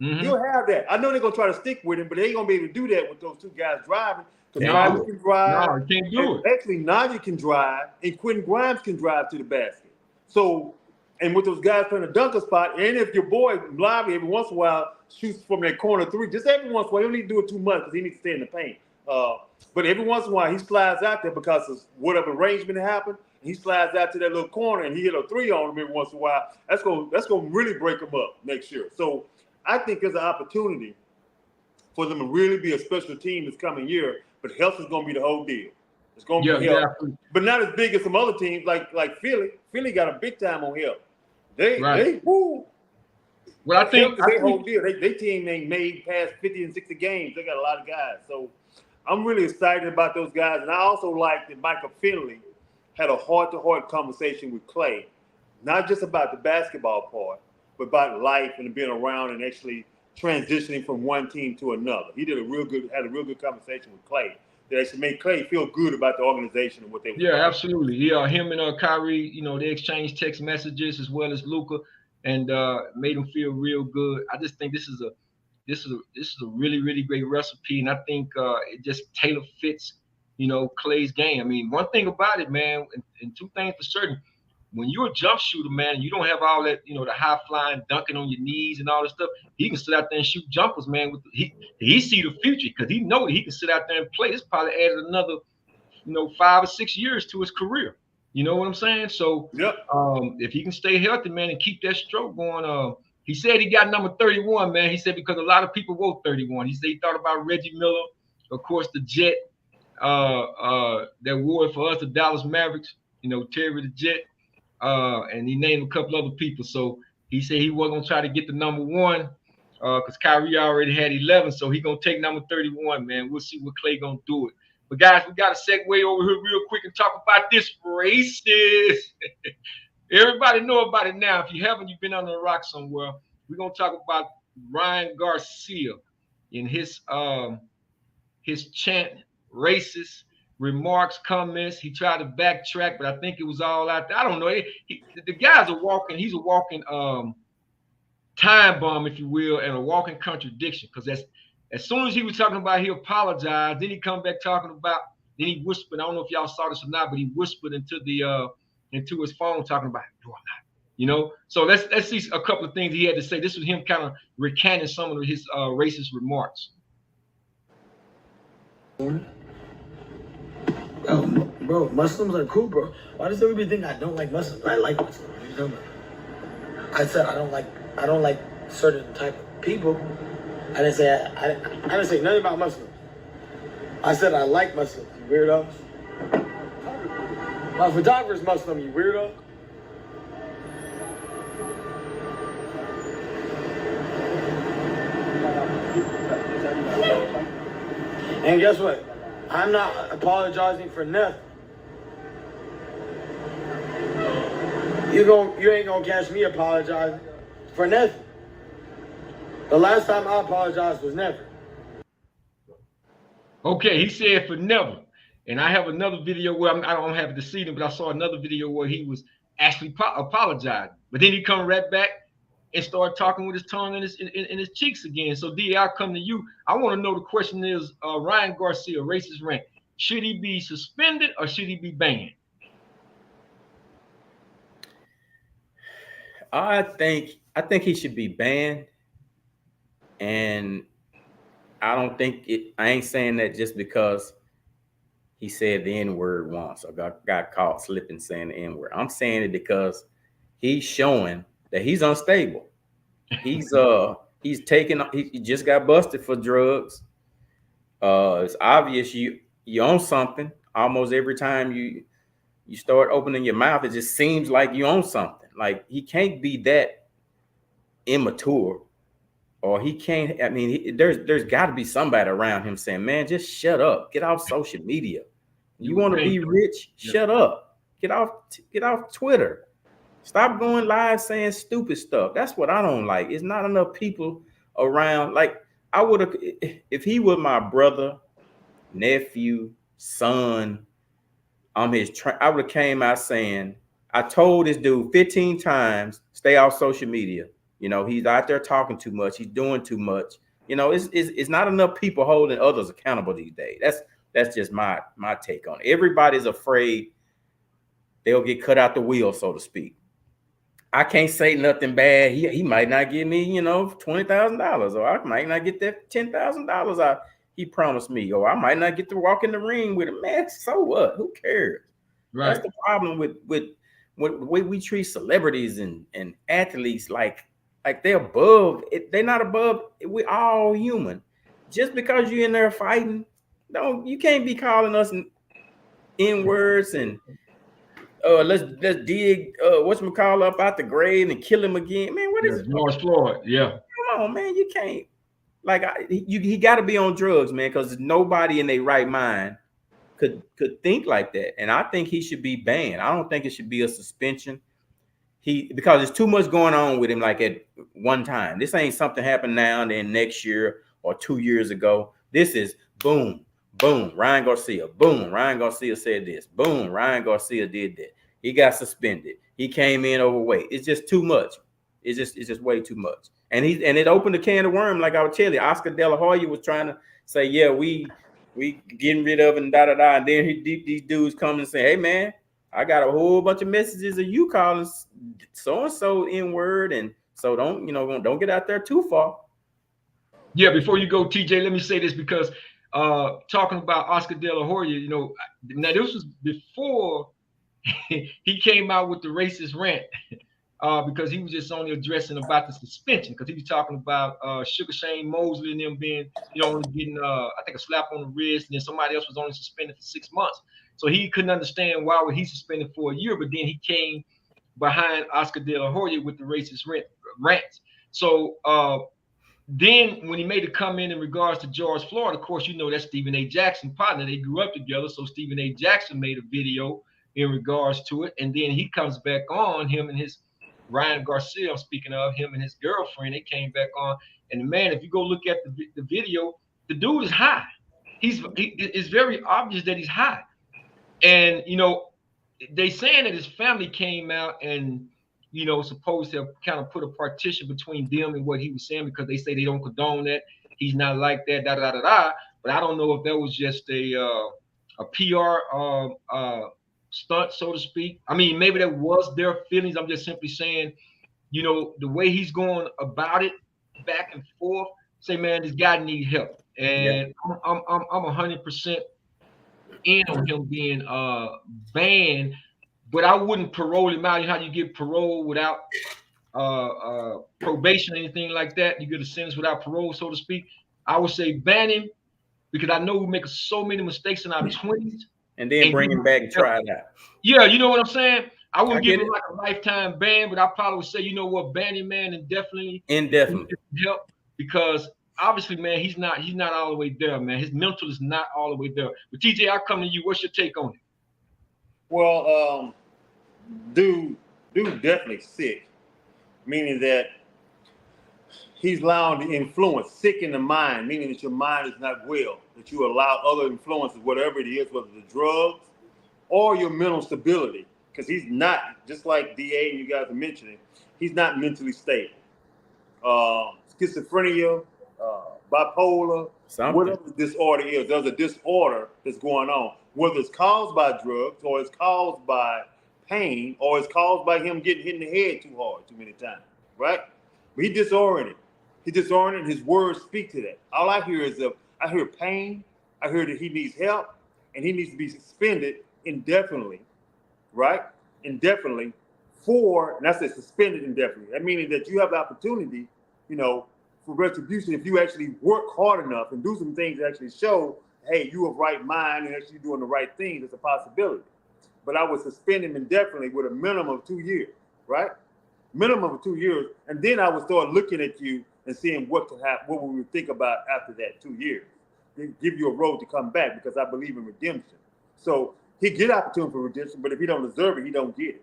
Mm-hmm. He'll have that. I know they're going to try to stick with him, but they ain't going to be able to do that with those two guys driving. Because Nanya can drive. No, he can't do it. Actually, Nanya can drive, and Quentin Grimes can drive to the basket. So, and with those guys playing a dunker spot, and if your boy Lively every once in a while shoots from that corner three, just every once in a while, he don't need to do it too much because he needs to stay in the paint. But every once in a while, he slides out there because of whatever arrangement happened. He slides out to that little corner and he hit a three on him every once in a while. That's gonna really break him up next year. So I think there's an opportunity for them to really be a special team this coming year. But health is gonna be the whole deal. It's gonna be health, but not as big as some other teams like Philly. Philly got a big time on health. They woo. Well, I think they whole deal. They team ain't made past 50 and 60 games. They got a lot of guys. So I'm really excited about those guys. And I also like that Michael Finley had a heart-to-heart conversation with Klay, not just about the basketball part, but about life and being around and actually transitioning from one team to another. He had a real good conversation with Klay that actually made Klay feel good about the organization and what they were doing. Absolutely. Yeah, him and Kyrie, you know, they exchanged text messages as well as Luka, and made him feel real good. I just think this is a really, really great recipe, and I think it just tailor fits, you know, Klay's game. I mean, one thing about it, man, and two things for certain. When you're a jump shooter, man, and you don't have all that, you know, the high flying, dunking on your knees and all this stuff, he can sit out there and shoot jumpers, man. He see the future because he know that he can sit out there and play. This probably added another, you know, 5 or 6 years to his career. You know what I'm saying? So if he can stay healthy, man, and keep that stroke going, he said he got number 31, man. He said because a lot of people wrote 31. He said he thought about Reggie Miller, of course, the Jet that wore it for us, the Dallas Mavericks, you know, Terry the Jet. And he named a couple other people. So he said he wasn't going to try to get the number 1 because Kyrie already had 11. So he going to take number 31, man. We'll see what Klay going to do it. But, guys, we got to segue over here real quick and talk about this racist. Everybody know about it now. If you haven't, you've been under a rock somewhere. We're going to talk about Ryan Garcia and his chant racist remarks, comments. He tried to backtrack, but I think it was all out there. I don't know. The guy's he's a walking time bomb, if you will, and a walking contradiction. Because as soon as he was talking about he apologized, then he come back talking about, then he whispered, I don't know if y'all saw this or not, but he whispered into his phone talking about, no, I'm not. You know? So let's see a couple of things he had to say. This was him kind of recanting some of his racist remarks. Bro, Muslims are cool, bro. Why does everybody think I don't like Muslims? I like Muslims. What are you talking about? I said I don't like certain type of people. I didn't say nothing about Muslims. I said I like Muslims, you weirdos. My photographer's Muslim, you weirdo. And guess what? I'm not apologizing for nothing. You ain't gonna catch me apologizing for nothing. The last time I apologized was never. Okay, he said for never. And I have another video where I don't have to see him, but I saw another video where he was actually apologizing. But then he come right back and start talking with his tongue in his cheeks again. So D, I'll come to you. I want to know, the question is, Ryan Garcia, racist rant. Should he be suspended or should he be banned? I think he should be banned. And I don't think I ain't saying that just because he said the N-word once or got caught slipping saying the N-word. I'm saying it because he's showing that he's unstable. He just got busted for drugs. It's obvious you own something. Almost every time you start opening your mouth, it just seems like you own something. Like, he can't be that immature. Or he can't. I mean, there's got to be somebody around him saying, "Man, just shut up. Get off social media. You want to be rich? Shut up. Get off Twitter. Stop going live saying stupid stuff." That's what I don't like. It's not enough people around. Like, I would have, if he was my brother, nephew, son, I would have came out saying, "I told this dude 15 times, stay off social media. You know, he's out there talking too much. He's doing too much." You know, it's not enough people holding others accountable these days. That's just my take on it. Everybody's afraid they'll get cut out the wheel, so to speak. I can't say nothing bad. He might not give me, $20,000, or I might not get that $10,000 he promised me, or I might not get to walk in the ring with him. Man, so what? Who cares? Right. That's the problem with the way we treat celebrities and athletes. Like they're above it. They're not above. We're all human. Just because you're in there fighting, you can't be calling us N-words and let's dig whatchamacallit up out the grave and kill him again. Man, what is it? George Floyd, yeah. Come on, man. You can't. He got to be on drugs, man, because nobody in their right mind could think like that. And I think he should be banned. I don't think it should be a suspension. Because there's too much going on with him, like, at one time. This ain't something happened now and then next year or 2 years ago. This is boom, boom, Ryan Garcia. Boom, Ryan Garcia said this. Boom, Ryan Garcia did that. He got suspended. He came in overweight. It's just too much. It's just way too much. And it opened a can of worms, like I would tell you. Oscar De La Hoya was trying to say, yeah, we getting rid of it and da-da-da. And then these dudes come and say, hey, man, I got a whole bunch of messages of you calling so-and-so N-word. And so don't get out there too far. Yeah, before you go, TJ, let me say this, because talking about Oscar De La Hoya, now this was before he came out with the racist rant, because he was just only addressing about the suspension, because he was talking about Sugar Shane Mosley and them being, only getting, I think, a slap on the wrist, and then somebody else was only suspended for 6 months. So he couldn't understand why was he suspended for a year, but then he came behind Oscar De La Hoya with the racist rants. So then when he made a comment in regards to George Floyd, of course, that's Stephen A. Jackson partner. They grew up together. So Stephen A. Jackson made a video in regards to it. And then he comes back on, him and his Ryan Garcia, I'm speaking of, him and his girlfriend, they came back on. And man, if you go look at the video, the dude is high. It's very obvious that he's high. And, they saying that his family came out and, supposed to have kind of put a partition between them and what he was saying, because they say they don't condone that. He's not like that, da-da-da-da-da. But I don't know if that was just a PR stunt, so to speak. I mean, maybe that was their feelings. I'm just simply saying, the way he's going about it, back and forth, say, man, this guy needs help. And yeah. I'm 100% in on him being banned, but I wouldn't parole him out. You know how you get parole without probation or anything like that? You get a sentence without parole, so to speak. I would say ban him, because I know we make so many mistakes in our 20s and then bring him back and try it out. Yeah, you know what I'm saying? I wouldn't give get him it. like a lifetime ban, but I probably would say, you know what, ban him, man, indefinitely. Indefinitely. Help, because obviously, man, he's not all the way there, man. His mental is not all the way there. But TJ, I'll come to you. What's your take on it? Well, dude definitely sick, meaning that he's allowing the influence, sick in the mind, meaning that your mind is not well, that you allow other influences, whatever it is, whether the drugs or your mental stability, because he's not, just like DA and you guys are mentioning, he's not mentally stable. Schizophrenia, bipolar, whatever the disorder is, there's a disorder that's going on, whether it's caused by drugs or it's caused by pain or it's caused by him getting hit in the head too hard too many times, right? But he disoriented. His words speak to that. All I hear is I hear pain, I hear that he needs help, and he needs to be suspended indefinitely, right? Indefinitely and I said suspended indefinitely. That meaning that you have the opportunity, you know, for retribution if you actually work hard enough and do some things that actually show, hey, you have right mind and actually doing the right things. It's a possibility. But I would suspend him indefinitely with a minimum of 2 years, right? Minimum of 2 years, and then I would start looking at you and seeing what could happen, what we would think about after that 2 years. Then give you a road to come back because I believe in redemption. So he get opportunity for redemption, but if he don't deserve it, he don't get it.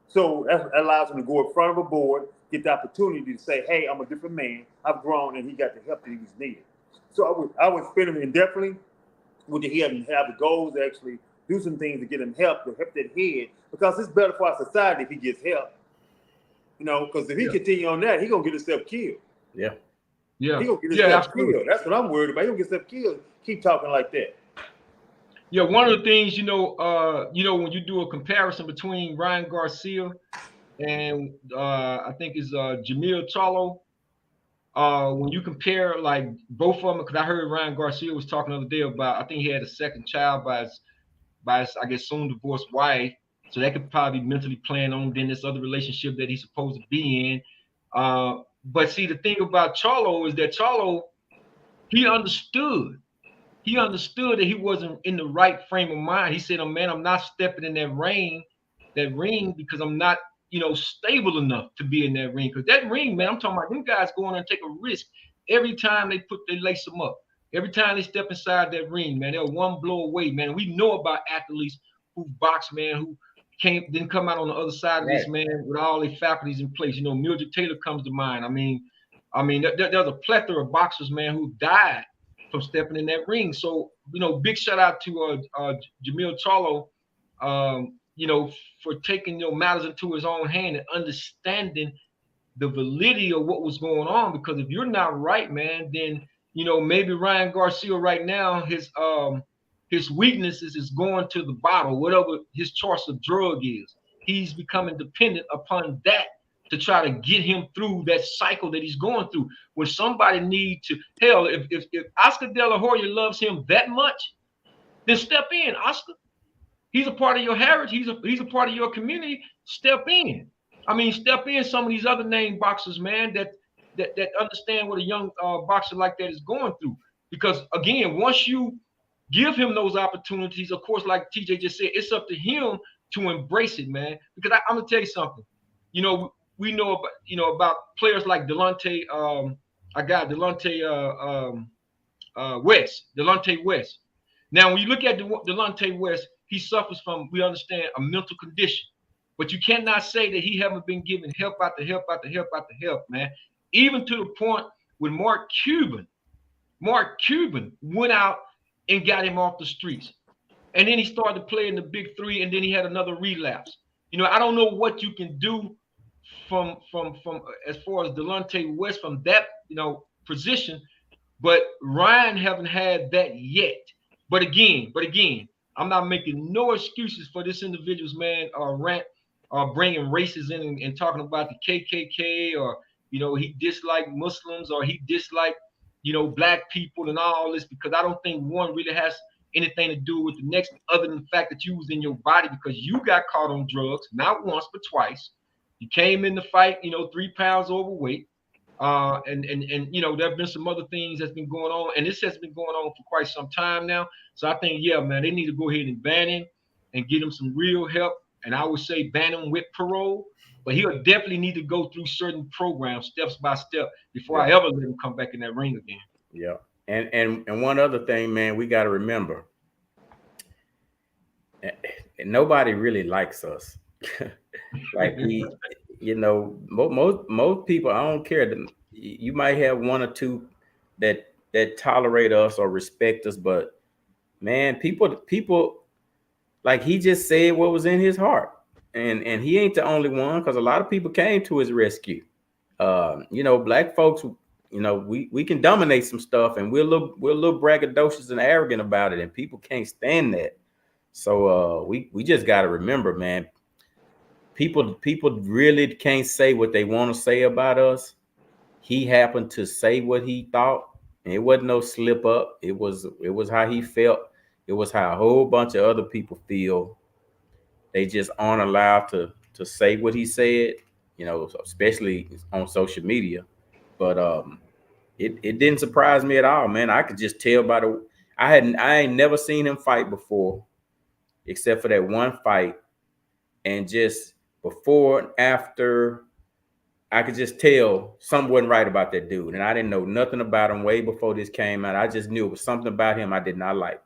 So that allows him to go in front of a board, get the opportunity to say, hey, I'm a different man, I've grown, and he got the help that he was needed. So I would spend him indefinitely. Would he have the goals to actually do some things to get him help, to help that head, because it's better for our society if he gets help. You know, because if he continue on that, he's gonna get himself killed. Yeah. Yeah. He's gonna get himself killed. That's what I'm worried about. He'll get himself killed. Keep talking like that. Yeah, one of the things, when you do a comparison between Ryan Garcia and I think is Jamil Charlo, when you compare like both of them, because I heard Ryan Garcia was talking the other day about, I think he had a second child by his I guess soon divorced wife, so that could probably be mentally playing on then this other relationship that he's supposed to be in. But see, the thing about Charlo is that Charlo, he understood that he wasn't in the right frame of mind. He said, "Oh man, I'm not stepping in that ring because I'm not, stable enough to be in that ring. Because that ring, man, I'm talking about them guys going and take a risk every time they lace them up. Every time they step inside that ring, man, they're one blow away, man. We know about athletes who box, man, who didn't come out on the other side of this, man, with all their faculties in place. Mildred Taylor comes to mind. I mean, there's a plethora of boxers, man, who died from stepping in that ring. So, big shout out to Jamil Charlo, for taking matters into his own hand and understanding the validity of what was going on. Because if you're not right, man, then maybe Ryan Garcia right now, his weaknesses is going to the bottle, whatever his choice of drug is. He's becoming dependent upon that to try to get him through that cycle that he's going through. When somebody needs to, hell, if Oscar De La Hoya loves him that much, then step in, Oscar. He's a part of your heritage. He's a part of your community. Step in. I mean, step in some of these other name boxers, man, that understand what a young boxer like that is going through. Because again, once you give him those opportunities, of course, like TJ just said, it's up to him to embrace it, man. Because I'm gonna tell you something. We know about players like Delonte West. Now, when you look at Delonte West, he suffers from, we understand, a mental condition. But you cannot say that he haven't been given help after help after help after help, man. Even to the point when Mark Cuban went out and got him off the streets. And then he started playing the big three, and then he had another relapse. I don't know what you can do from as far as Delonte West from that position, but Ryan haven't had that yet. But again, I'm not making no excuses for this individual's rant bringing races in and talking about the KKK, or he disliked Muslims, or he disliked black people and all this, because I don't think one really has anything to do with the next, other than the fact that you was in your body because you got caught on drugs, not once but twice. You came in the fight, 3 pounds overweight. And you know, there have been some other things that's been going on, and this has been going on for quite some time now. So I think, yeah, man, they need to go ahead and ban him and get him some real help. And I would say ban him with parole, but he'll definitely need to go through certain programs, steps by step, before I ever let him come back in that ring again. Yeah. And one other thing, man, we got to remember, nobody really likes us. Like you know, most people, I don't care. You might have one or two that tolerate us or respect us, but man, people like, he just said what was in his heart, and he ain't the only one, because a lot of people came to his rescue. You know, black folks, you know, we can dominate some stuff, and we're a little braggadocious and arrogant about it, and people can't stand that. So we just got to remember, man, people really can't say what they want to say about us. He happened to say what he thought, and it wasn't no slip up. It was how he felt. It was how a whole bunch of other people feel. They just aren't allowed to say what he said, you know, especially on social media. But it didn't surprise me at all, man. I could just tell by the I ain't never seen him fight before, except for that one fight, and just before and after, I could just tell something wasn't right about that dude. And I didn't know nothing about him way before this came out. I just knew it was something about him I did not like.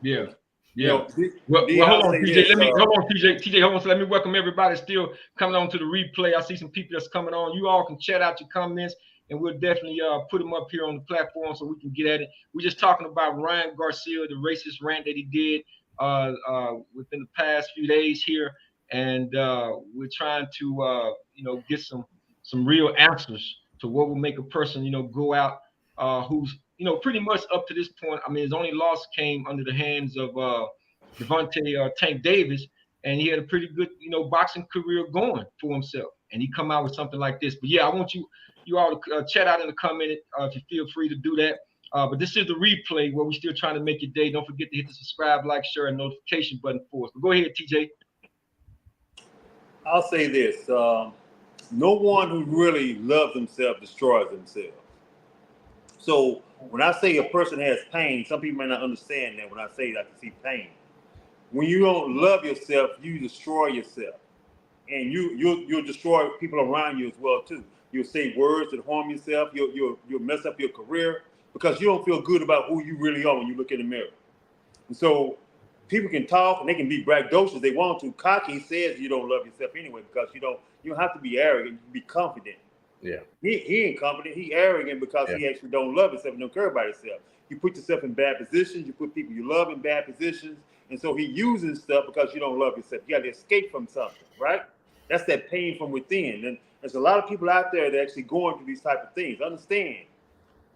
Yeah. You Yeah. know, Well, hold on, TJ. this, Hold on, TJ. Hold on. So let me welcome everybody still coming on to the replay. I see some people that's coming on. You all can chat out your comments, and we'll definitely put them up here on the platform so we can get at it. We're just talking about Ryan Garcia, the racist rant that he did within the past few days here, and we're trying to you know, get some real answers to what will make a person, you know, go out who's, you know, pretty much up to this point. I mean, his only loss came under the hands of Devontae Tank Davis, and he had a pretty good, you know, boxing career going for himself. And he come out with something like this. But yeah, I want you all to chat out in the comment if you feel free to do that. But this is the replay where we're still trying to make your day. Don't forget to hit the subscribe, like, share, and notification button for us. But go ahead, TJ. I'll say this: no one who really loves themselves destroys themselves. So when I say a person has pain, some people may not understand that when I say that I can see pain. When you don't love yourself, you destroy yourself, and you'll destroy people around you as well too. You'll say words that harm yourself. You'll mess up your career because you don't feel good about who you really are when you look in the mirror. And so people can talk and they can be braggadocious they want to. Cocky says you don't love yourself anyway because you don't have to be arrogant. You be confident. Yeah. He ain't confident. He arrogant because he actually don't love himself and don't care about himself. You put yourself in bad positions. You put people you love in bad positions. And so he uses stuff because you don't love yourself. You got to escape from something, right? That's that pain from within. And there's a lot of people out there that actually going through these type of things. Understand,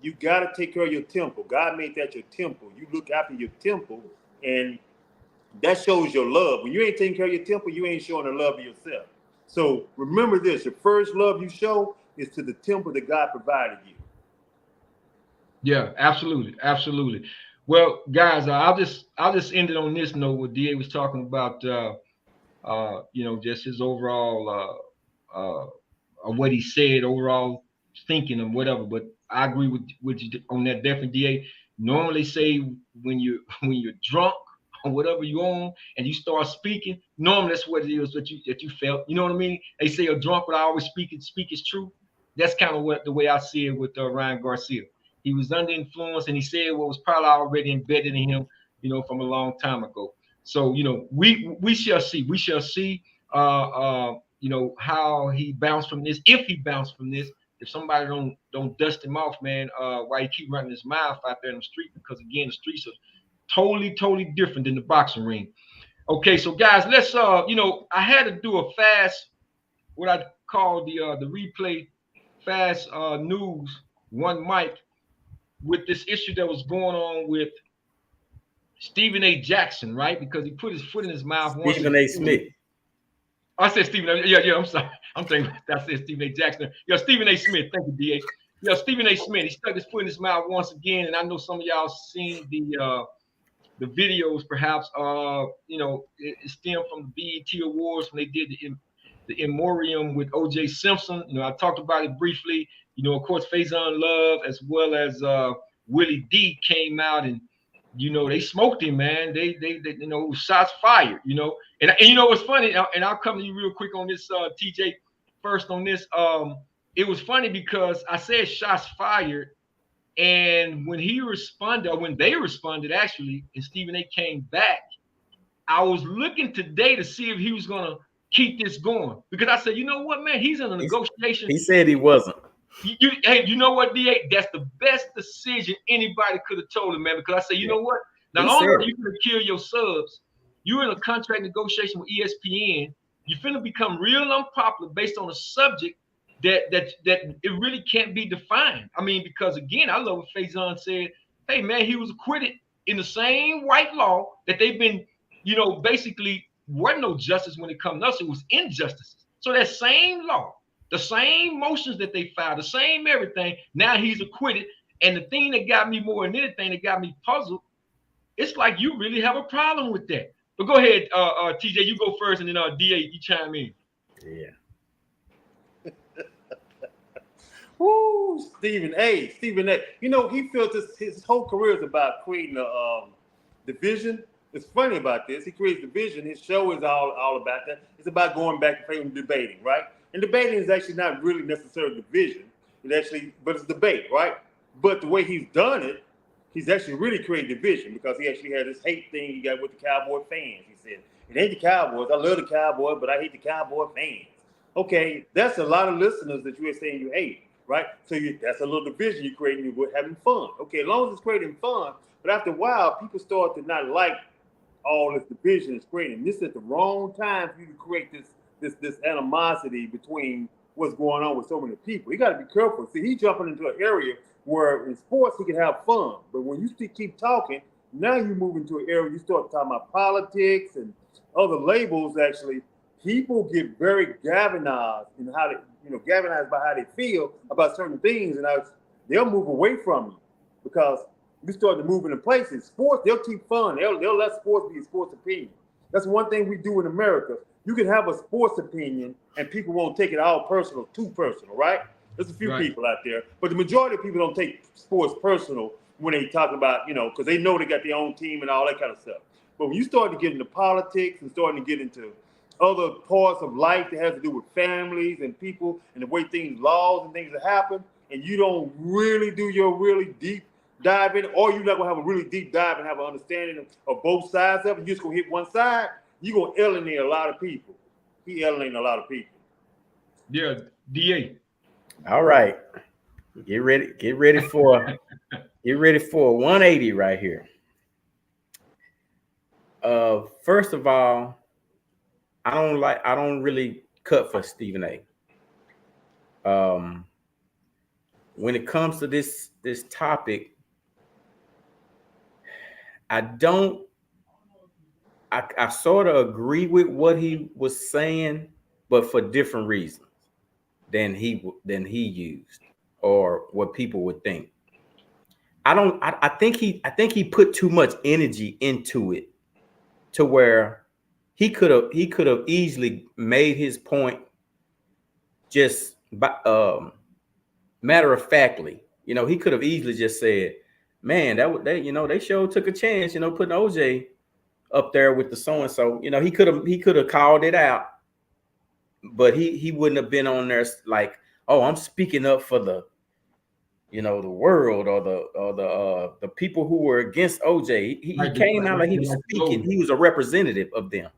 you got to take care of your temple. God made that your temple. You look after your temple, and that shows your love. When you ain't taking care of your temple, you ain't showing the love of yourself. So remember this: the first love you show is to the temple that God provided you. Yeah, absolutely, absolutely. Well, guys, I'll just end it on this note. What DA was talking about, you know, just his overall what he said, overall thinking and whatever. But I agree with you on that, definitely, DA. Normally, say when you're drunk or whatever you on and you start speaking, normally that's what it is that you felt. You know what I mean? They say a drunk would always speak is true. That's kind of what the way I see it with Ryan Garcia. He was under influence and he said what was probably already embedded in him, you know, from a long time ago. So, you know, we shall see. We shall see you know, how he bounced from this, if he bounced from this, if somebody don't dust him off, man, while he keep running his mouth out there in the street, because again, the streets are totally different than the boxing ring. Okay, so guys, let's you know, I had to do a fast, what I call the replay fast news one mic with this issue that was going on with Stephen A. Jackson, right? Because he put his foot in his mouth once. Stephen A. Smith. I said Stephen. Yeah, I'm sorry. I'm thinking I said Stephen A. Jackson. Yeah, Stephen A. Smith. Thank you, DA. Yeah, Stephen A. Smith. He stuck his foot in his mouth once again, and I know some of y'all seen the videos, perhaps. You know, it stemmed from the BET Awards when they did the in memoriam with O.J. Simpson. You know, I talked about it briefly. You know, of course, Faison Love as well as Willie D came out and, you know, they smoked him, man. They you know, shots fired, you know. And you know what's funny, and I'll come to you real quick on this, TJ, first on this. It was funny because I said shots fired, and when he responded, or when they responded actually, and Stephen A came back, I was looking today to see if he was gonna keep this going, because I said, you know what, man, he's in a negotiation. He said he wasn't. Hey, you know what, DA? That's the best decision anybody could have told him, man. Because I said, you know what? Not only are you going to kill your subs, you're in a contract negotiation with ESPN. You're finna become real unpopular based on a subject that it really can't be defined. I mean, because again, I love what Faison said. Hey, man, he was acquitted in the same white law that they've been, you know, basically wasn't no justice when it comes to us. It was injustices. So that same law, the same motions that they filed, the same everything. Now he's acquitted. And the thing that got me more than anything that got me puzzled, it's like you really have a problem with that. But go ahead, TJ, you go first, and then DA, you chime in. Yeah. Woo, Stephen A. You know, he feels his whole career is about creating a division. It's funny about this. He creates division. His show is all about that. It's about going back and debating, right? And debating is actually not really necessarily division. But it's debate, right? But the way he's done it, he's actually really created division, because he actually had this hate thing he got with the Cowboy fans. He said, it ain't the Cowboys. I love the Cowboys, but I hate the Cowboy fans. Okay, that's a lot of listeners that you are saying you hate, right? So that's a little division you're creating. You're having fun. Okay, as long as it's creating fun, but after a while, people start to not like all this division is creating. This is at the wrong time for you to create this animosity between what's going on with so many people. You got to be careful. See, he's jumping into an area where in sports he can have fun, but when you keep talking, now you move into an area you start talking about politics and other labels. Actually, people get very galvanized in how they, galvanized by how they feel about certain things, and they'll move away from you because you start to move into places. Sports, they'll keep fun. They'll let sports be a sports opinion. That's one thing we do in America. You can have a sports opinion and people won't take it all personal, too personal, right? There's a few people out there, but the majority of people don't take sports personal when they talk about, because they know they got their own team and all that kind of stuff. But when you start to get into politics and starting to get into other parts of life that has to do with families and people and the way laws and things that happen, and you don't really do your really deep dive in, or you're not gonna have a really deep dive and have an understanding of both sides of it, you're just gonna hit one side, you're gonna alienate a lot of people. He alienating a lot of people. Yeah, DA. All right. Get ready for 180 right here. First of all, I don't really cut for Stephen A. When it comes to this topic, I sort of agree with what he was saying, but for different reasons than he used or what people would think. I think he put too much energy into it to where he could have easily made his point just matter of factly. He could have easily just said, man, they sure took a chance, putting OJ up there with the so-and-so. He could have called it out, but he wouldn't have been on there like, oh, I'm speaking up for the the world or the people who were against OJ. He came out like he was speaking. He was a representative of them.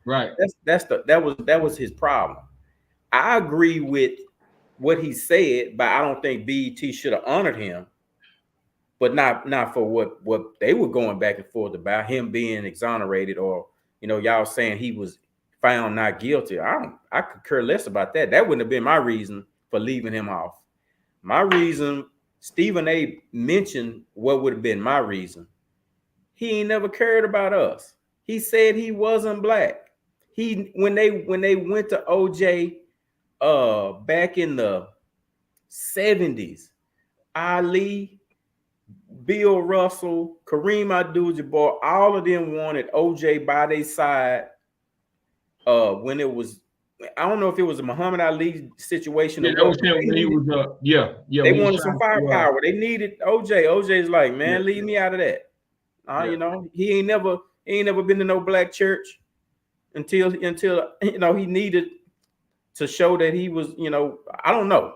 Right. That was his problem. I agree with what he said, but I don't think BET should have honored him. But not for what they were going back and forth about, him being exonerated, or y'all saying he was found not guilty. I could care less about that. That wouldn't have been my reason for leaving him off. My reason, Stephen A mentioned what would have been my reason. He ain't never cared about us. He said he wasn't black. When they went to OJ back in the 70s, Ali, Bill Russell, Kareem Abdul-Jabbar, all of them wanted OJ by their side when it was I don't know if it was a Muhammad Ali situation or Yeah, that what. was him when he was They when he was wanted some trying to firepower. They needed OJ. OJ's like, man, yeah, leave me out of that. yeah. You know, he ain't never been to no black church until you know he needed to show that he was, you know, I don't know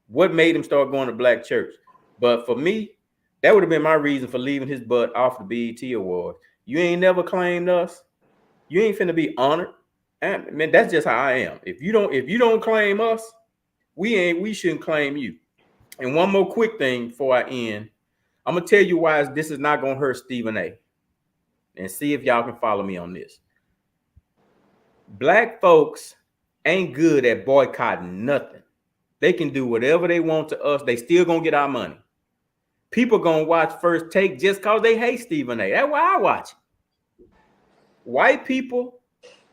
what made him start going to black church. But for me, that would have been my reason for leaving his butt off the BET Awards. You ain't never claimed us. You ain't finna be honored. And man, that's just how I am. If you don't claim us, we shouldn't claim you. And one more quick thing before I end. I'm gonna tell you why this is not gonna hurt Stephen A. And see if y'all can follow me on this. Black folks ain't good at boycotting nothing. They can do whatever they want to us. They still gonna get our money. People gonna watch First Take just cause they hate Stephen A. That's why I watch it. White people,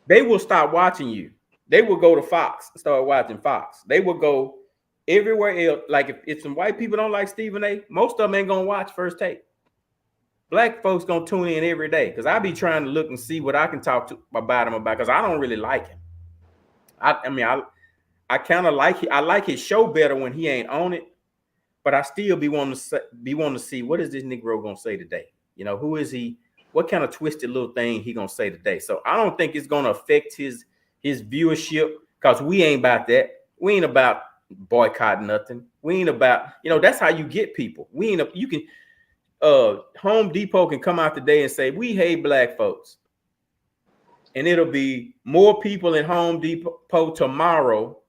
they will stop watching you. They will go to Fox, start watching Fox. They will go everywhere else. Like if some white people don't like Stephen A., most of them ain't gonna watch First Take. Black folks gonna tune in every day because I be trying to look and see what I can talk to about him about because I don't really like him. I kind of like I like his show better when he ain't on it, but I still be wanting to see what is this Negro gonna say today. You know, who is he? What kind of twisted little thing he gonna say today? So I don't think it's gonna affect his viewership because we ain't about that. We ain't about boycotting nothing. We ain't about, you know, that's how you get people. We ain't you can Home Depot can come out today and say we hate black folks, and it'll be more people in Home Depot tomorrow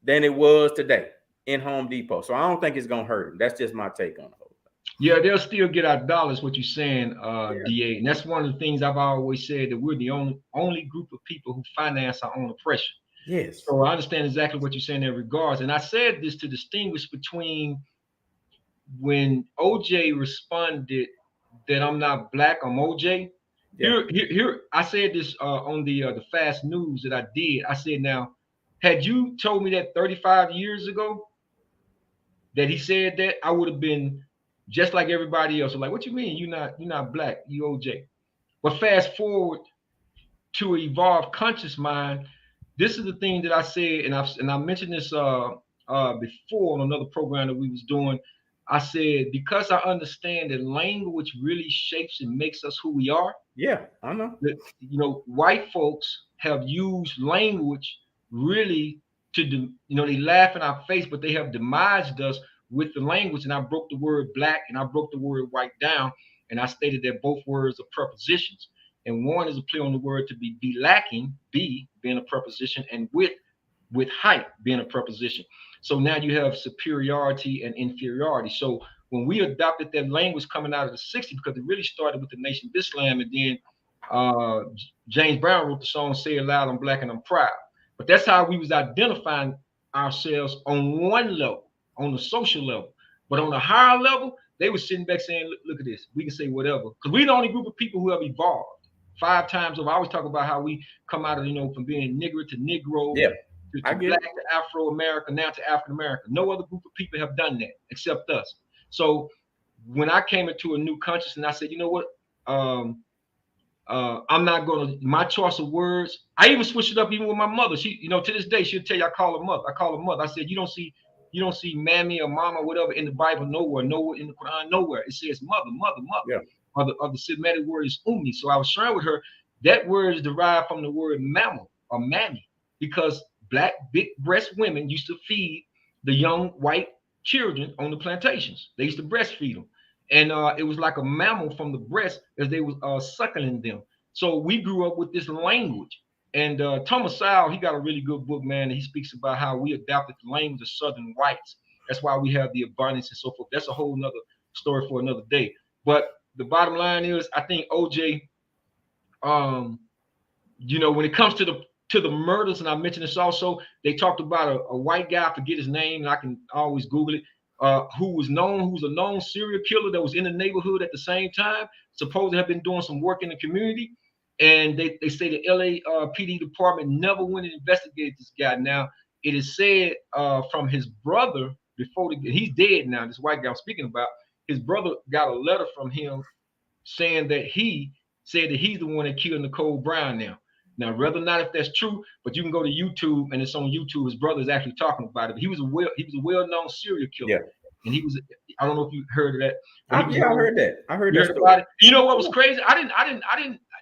than it was today in Home Depot. So I don't think it's gonna hurt him. That's just my take on it. Yeah, they'll still get our dollars, what you're saying, DA. And that's one of the things I've always said, that we're the only group of people who finance our own oppression. Yes. So I understand exactly what you're saying in regards. And I said this to distinguish between when OJ responded that I'm not black, I'm OJ. Yeah. Here, I said this on the fast news that I did. I said, now, had you told me that 35 years ago that he said that, I would have been just like everybody else. I'm like, what you mean? You're not black, you OJ. But fast forward to an evolved conscious mind, this is the thing that I said, and I mentioned this before on another program that we was doing. I said, because I understand that language really shapes and makes us who we are. Yeah, I know. You know, white folks have used language really to, they laugh in our face, but they have demised us with the language. And I broke the word black and I broke the word white down. And I stated that both words are prepositions. And one is a play on the word to be lacking, be being a preposition, and with height being a preposition. So now you have superiority and inferiority. So when we adopted that language coming out of the 60s, because it really started with the Nation of Islam, and then James Brown wrote the song "Say It Loud, I'm Black and I'm Proud." But that's how we was identifying ourselves on one level, on the social level. But on a higher level, they were sitting back saying, look at this, we can say whatever. Because we're the only group of people who have evolved 5 times over. I always talk about how we come out of, from being nigger to Negro, yeah, to black to Afro-American, now to African-American. No other group of people have done that except us. So when I came into a new consciousness, I said, you know what? I'm not gonna, my choice of words. I even switched it up even with my mother. She, to this day, she'll tell you I call her mother. I said, you don't see mammy or mama or whatever in the Bible nowhere in the Quran nowhere. It says mother. Yeah. Or the Semitic word is ummi. So I was sharing with her that word is derived from the word mammal or mammy, because black big breast women used to feed the young white children on the plantations. They used to breastfeed them. And it was like a mammal from the breast as they was suckling them. So we grew up with this language. And Thomas Sowell, he got a really good book, man. And he speaks about how we adopted the language of Southern whites. That's why we have the abundance and so forth. That's a whole nother story for another day. But the bottom line is, I think OJ, when it comes to the murders, and I mentioned this also, they talked about a white guy, I forget his name, and I can always Google it, who was a known serial killer that was in the neighborhood at the same time, supposed to have been doing some work in the community. And they say the LA PD department never went and investigated this guy. Now, it is said from his brother, he's dead now, this white guy I'm speaking about, his brother got a letter from him saying that he said that he's the one that killed Nicole Brown now. Now, whether or not if that's true, but you can go to YouTube and it's on YouTube. His brother is actually talking about it. But he was a well-known serial killer. Yeah. And he was, I don't know if you heard of that. I heard that. I heard that story. About it. You know what was crazy? I didn't.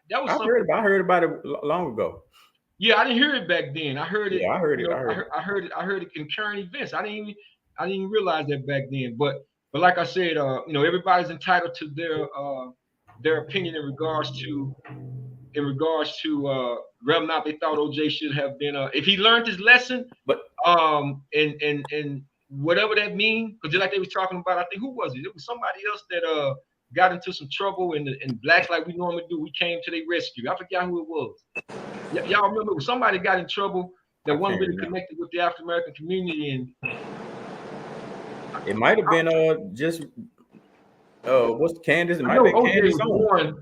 That was something. I heard about it long ago. Yeah, I didn't hear it back then. I heard it. Yeah, I heard it. I heard it in current events. I didn't even realize that back then. But like I said, everybody's entitled to their opinion in regards to whether or not they thought OJ should have been if he learned his lesson, but and whatever that means, because just like they was talking about, I think who was it? It was somebody else that got into some trouble, and blacks, like we normally do, we came to their rescue. I forgot who it was. Y'all remember when somebody got in trouble that wasn't really connected with the African American community, and it might have been just what's Candace? It might have been Candace Owens.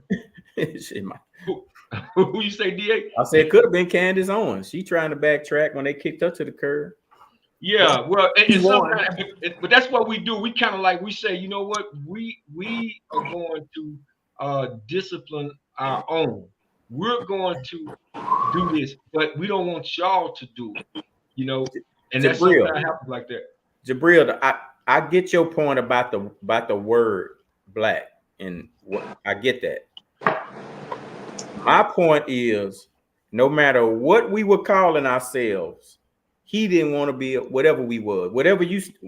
Who you say, DA? I said it could have been Candace Owens. She trying to backtrack when they kicked her to the curb. Yeah, well, and sometimes, but that's what we do. We kind of like, we say, you know what, we are going to discipline our own. We're going to do this, but we don't want y'all to do it, and that's something that happens like that. Jabril, I get your point about the word black, and I get that. My point is, no matter what we were calling ourselves, he didn't want to be whatever we were, whatever you think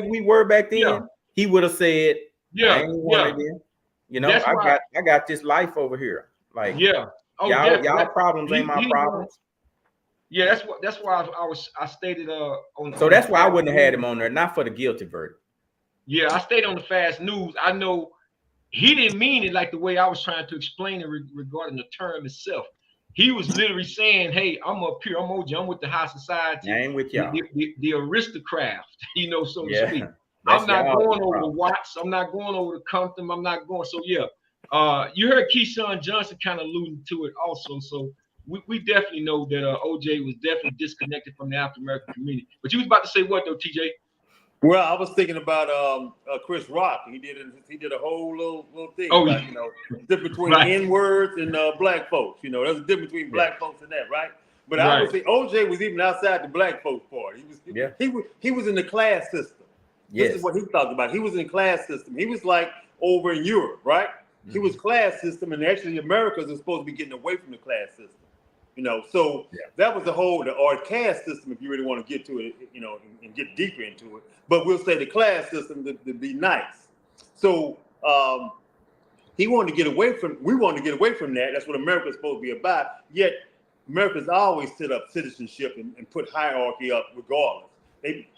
we were back then. He would have said, I ain't want it then. I got this life over here. Like, y'all problems ain't my problems. Yeah, that's why I stated on. So that's why I wouldn't have had him on there, not for the guilty verdict. Yeah, I stayed on the fast news. I know he didn't mean it like the way I was trying to explain it regarding the term itself. He was literally saying, "Hey, I'm up here. I'm OG. I'm with the high society. I ain't with y'all. The aristocrat, so to speak. I'm not going over the Watts. I'm not going over the Compton. I'm not going. So yeah, you heard Keyshawn Johnson kind of alluding to it also. So we definitely know that OJ was definitely disconnected from the African American community. But you was about to say what though, TJ? Well, I was thinking about Chris Rock. He did a whole little thing. Difference between N-words and black folks. There's a difference between black folks and that, right? But I would say OJ was even outside the black folks part. He was in the class system. Yes. This is what he talked about. He was in the class system. He was like over in Europe, right? Mm-hmm. He was class system, and actually Americans are supposed to be getting away from the class system. That was the caste system, if you really want to get to it, and get deeper into it. But we'll say the class system to be nice. So we wanted to get away from that. That's what America's supposed to be about. Yet America's always set up citizenship and put hierarchy up regardless.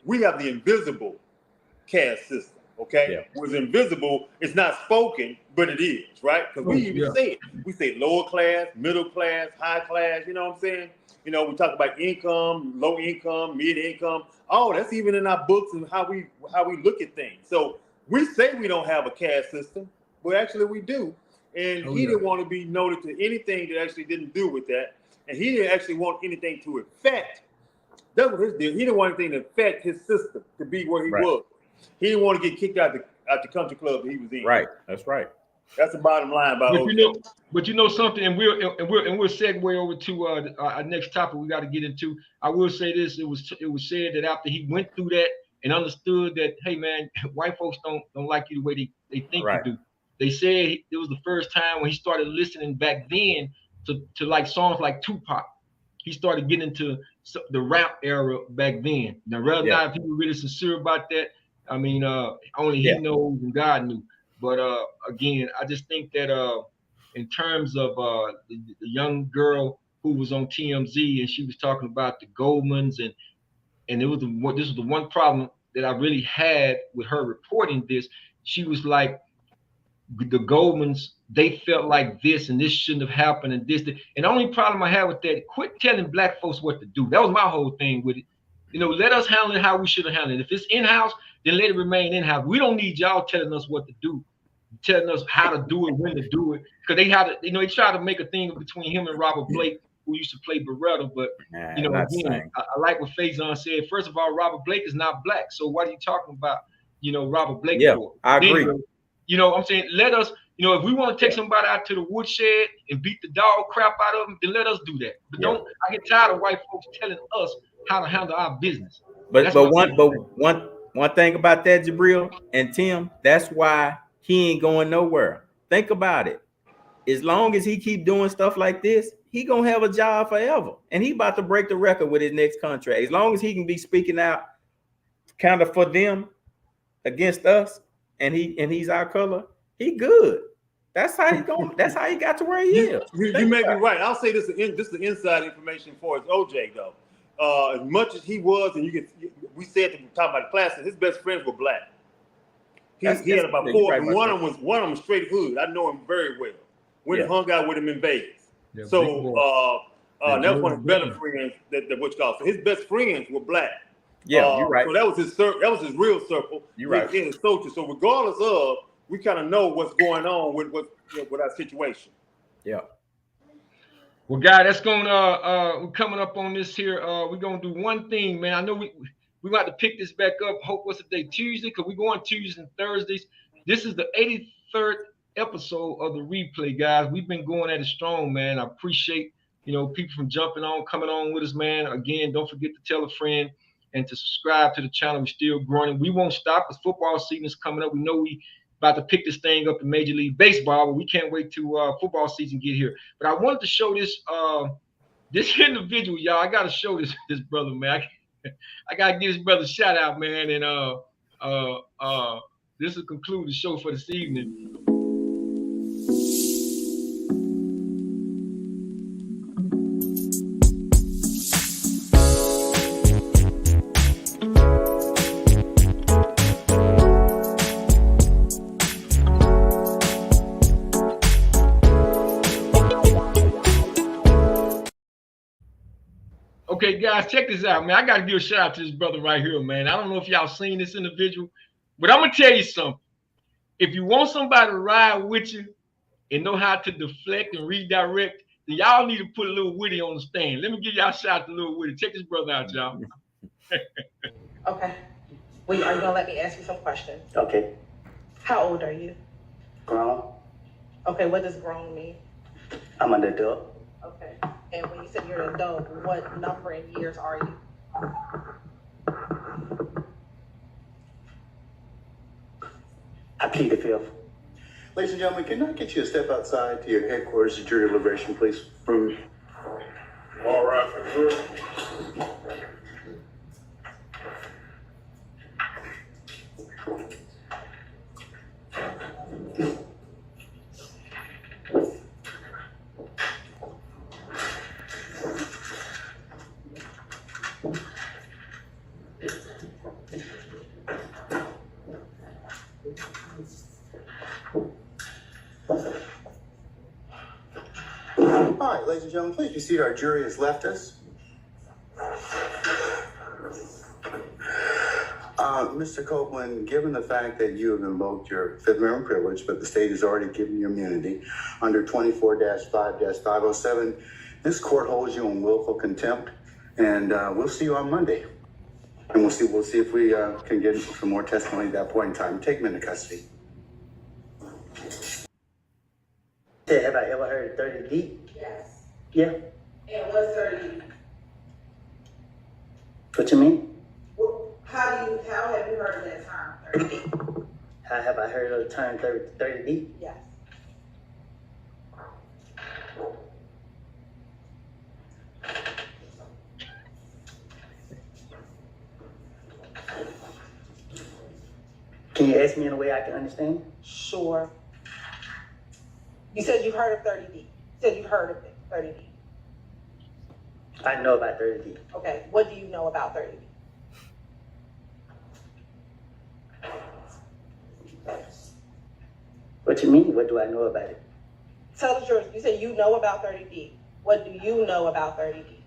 We have the invisible caste system. Okay, what's invisible, it's not spoken, but it is, right? Because we even say it. We say lower class, middle class, high class. You know what I'm saying? We talk about income, low income, mid income. Oh, that's even in our books and how we look at things. So we say we don't have a caste system, but actually we do. And he didn't want to be noted to anything that actually didn't do with that, and he didn't actually want anything to affect. That was his deal. He didn't want anything to affect his system to be where he was. He didn't want to get kicked out the country club that he was in. Right, that's right. That's the bottom line about OJ. But something, and we'll segue over to our next topic we got to get into. I will say this: it was said that after he went through that and understood that, hey man, white folks don't like you the way they think you do. They said it was the first time when he started listening back then to like songs like Tupac. He started getting into the rap era back then. Now, rather than not if he was really sincere about that. I mean, only he knows and God knew. But again, I just think that in terms of the young girl who was on TMZ and she was talking about the Goldmans and this was the one problem that I really had with her reporting this. She was like, the Goldmans, they felt like this and this shouldn't have happened and this. And the only problem I had with that, quit telling black folks what to do. That was my whole thing with it. Let us handle it how we should have handled it. If it's in-house, then let it remain in-house. We don't need y'all telling us what to do, telling us how to do it, when to do it. Because they had to, they tried to make a thing between him and Robert Blake, who used to play Beretta. But again, I like what Faison said. First of all, Robert Blake is not black. So what are you talking about, Robert Blake for? I agree. I'm saying let us You know, if we want to take somebody out to the woodshed and beat the dog crap out of them, then let us do that. But don't. I get tired of white folks telling us how to handle our business. But one thing about that, Jabril and Tim, that's why he ain't going nowhere. Think about it. As long as he keep doing stuff like this, he gonna have a job forever, and he about to break the record with his next contract. As long as he can be speaking out, kind of for them against us, and he's our color, he good. That's how he going. That's how he got to where he is. You may be right. I'll say this is the inside information for his OJ though. As much as he was, and we said at the top about the class, his best friends were black. He had about four, and one of them was straight hood. I know him very well. When he hung out with him in Vegas. Yeah, so that was one of his better friends that what you call. So his best friends were black. Yeah, you're right. So that was his real circle. You're right. In his social. So regardless of, we kind of know what's going on with our situation. Yeah. Well, guys, that's gonna we're coming up on this here. We're gonna do one thing, man. I know we got to pick this back up. Hope what's the day? Tuesday, because we go on Tuesdays and Thursdays. This is the 83rd episode of the replay, guys. We've been going at it strong, man. I appreciate people from jumping on, coming on with us, man. Again, don't forget to tell a friend and to subscribe to the channel. We're still growing. We won't stop because football season is coming up. We know we about to pick this thing up in Major League Baseball, but we can't wait to football season get here. But I wanted to show this this individual, y'all. I gotta show this brother, man. I gotta give this brother a shout out, man. And this will conclude the show for this evening. Okay, guys, check this out, man. I got to give a shout out to this brother right here, man. I don't know if y'all seen this individual, but I'm going to tell you something. If you want somebody to ride with you and know how to deflect and redirect, then y'all need to put a little Witty on the stand. Let me give y'all a shout out to Little Witty. Check this brother out, y'all. Okay. Well, are you going to let me ask you some questions? Okay. How old are you? Grown. Okay, what does grown mean? I'm an adult. Okay. And when you said you're an adult, what number in years are you? I plead the fifth. Ladies and gentlemen, can I get you to step outside to your headquarters of jury deliberation, please? All right, sir. All right, ladies and gentlemen, please be seated. Our jury has left us. Mr. Copeland, given the fact that you have invoked your Fifth Amendment privilege, but the state has already given you immunity under 24-5-507, this court holds you in willful contempt, and we'll see you on Monday. And we'll see if we can get some more testimony at that point in time. Take him into custody. Have I ever heard 30 deep? Yes. Yeah. And what's 30? What you mean? Well, how have you heard of that term, 30? How have I heard of the term 30 deep? Yes. Can you ask me in a way I can understand? Sure. You said you've heard of 30D. You said you've heard of it, 30D. I know about 30D. Okay, what do you know about 30D? What you mean? What do I know about it? Tell the truth. You said you know about 30D. What do you know about 30D?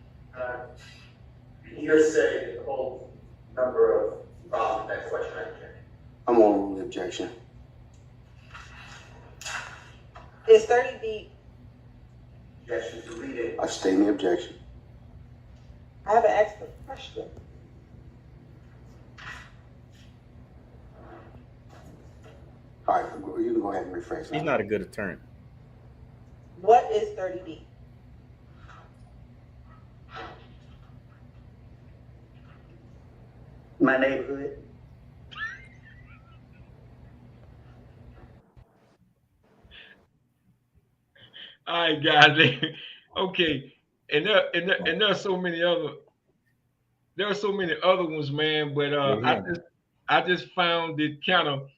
You're saying the whole number of that question right there. I'm on the objection. Is 30D? Objection to read it. I state the objection. I have an extra question. All right, you can go ahead and rephrase that. He's not a good attorney. What is 30D? My neighborhood. All right, guys. Okay, and there are so many other ones, man. But I just found it kind of,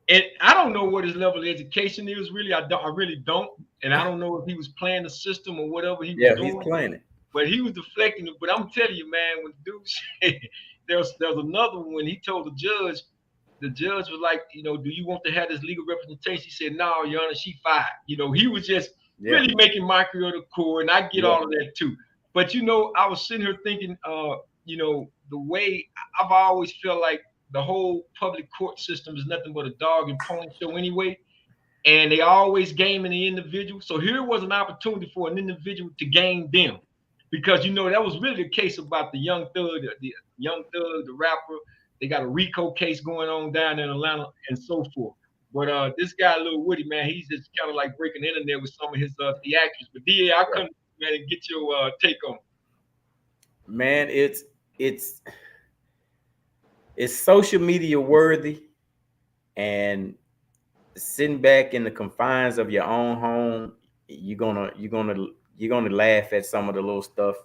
and I don't know what his level of education is. Really, I really don't, and I don't know if he was playing the system or whatever he was doing. He's playing it. But he was deflecting it. But I'm telling you, man, when the dude said, there's another one when he told the judge was like, do you want to have this legal representation? He said, no, Your Honor, she fired. He was just really making mockery of the court, and I get all of that too. But I was sitting here thinking, the way I've always felt like the whole public court system is nothing but a dog and pony show anyway. And they always gaming the individual. So here was an opportunity for an individual to game them. Because that was really the case about the Young Thug, the rapper. They got a RICO case going on down in Atlanta and so forth. But this guy, Lil Woody, man, he's just kind of like breaking the internet with some of his theatrics. But DA, I'll come, man, and get your take on it. Man, it's social media worthy, and sitting back in the confines of your own home, you're gonna laugh at some of the little stuff.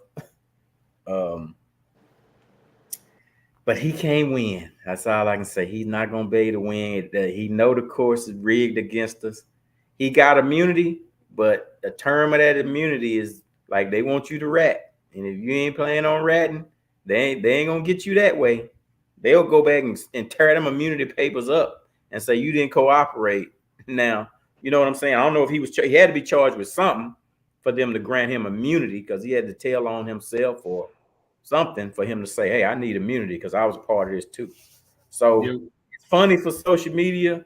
But he can't win. That's all I can say. He's not gonna be able to win. He know the course is rigged against us. He got immunity, but the term of that immunity is like they want you to rat. And if you ain't planning on ratting, they ain't gonna get you that way. They'll go back and tear them immunity papers up and say you didn't cooperate. Now, you know what I'm saying? I don't know if he had to be charged with something for them to grant him immunity, because he had to tell on himself or something for him to say, hey, I need immunity because I was a part of this too. So it's funny for social media,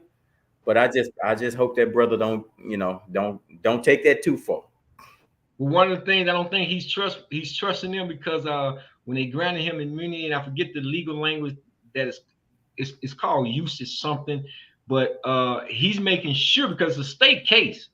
but I just hope that brother don't take that too far. Well, one of the things I don't think he's trusting them, because when they granted him immunity, and I forget the legal language that it's called usage something, but he's making sure, because it's a state case.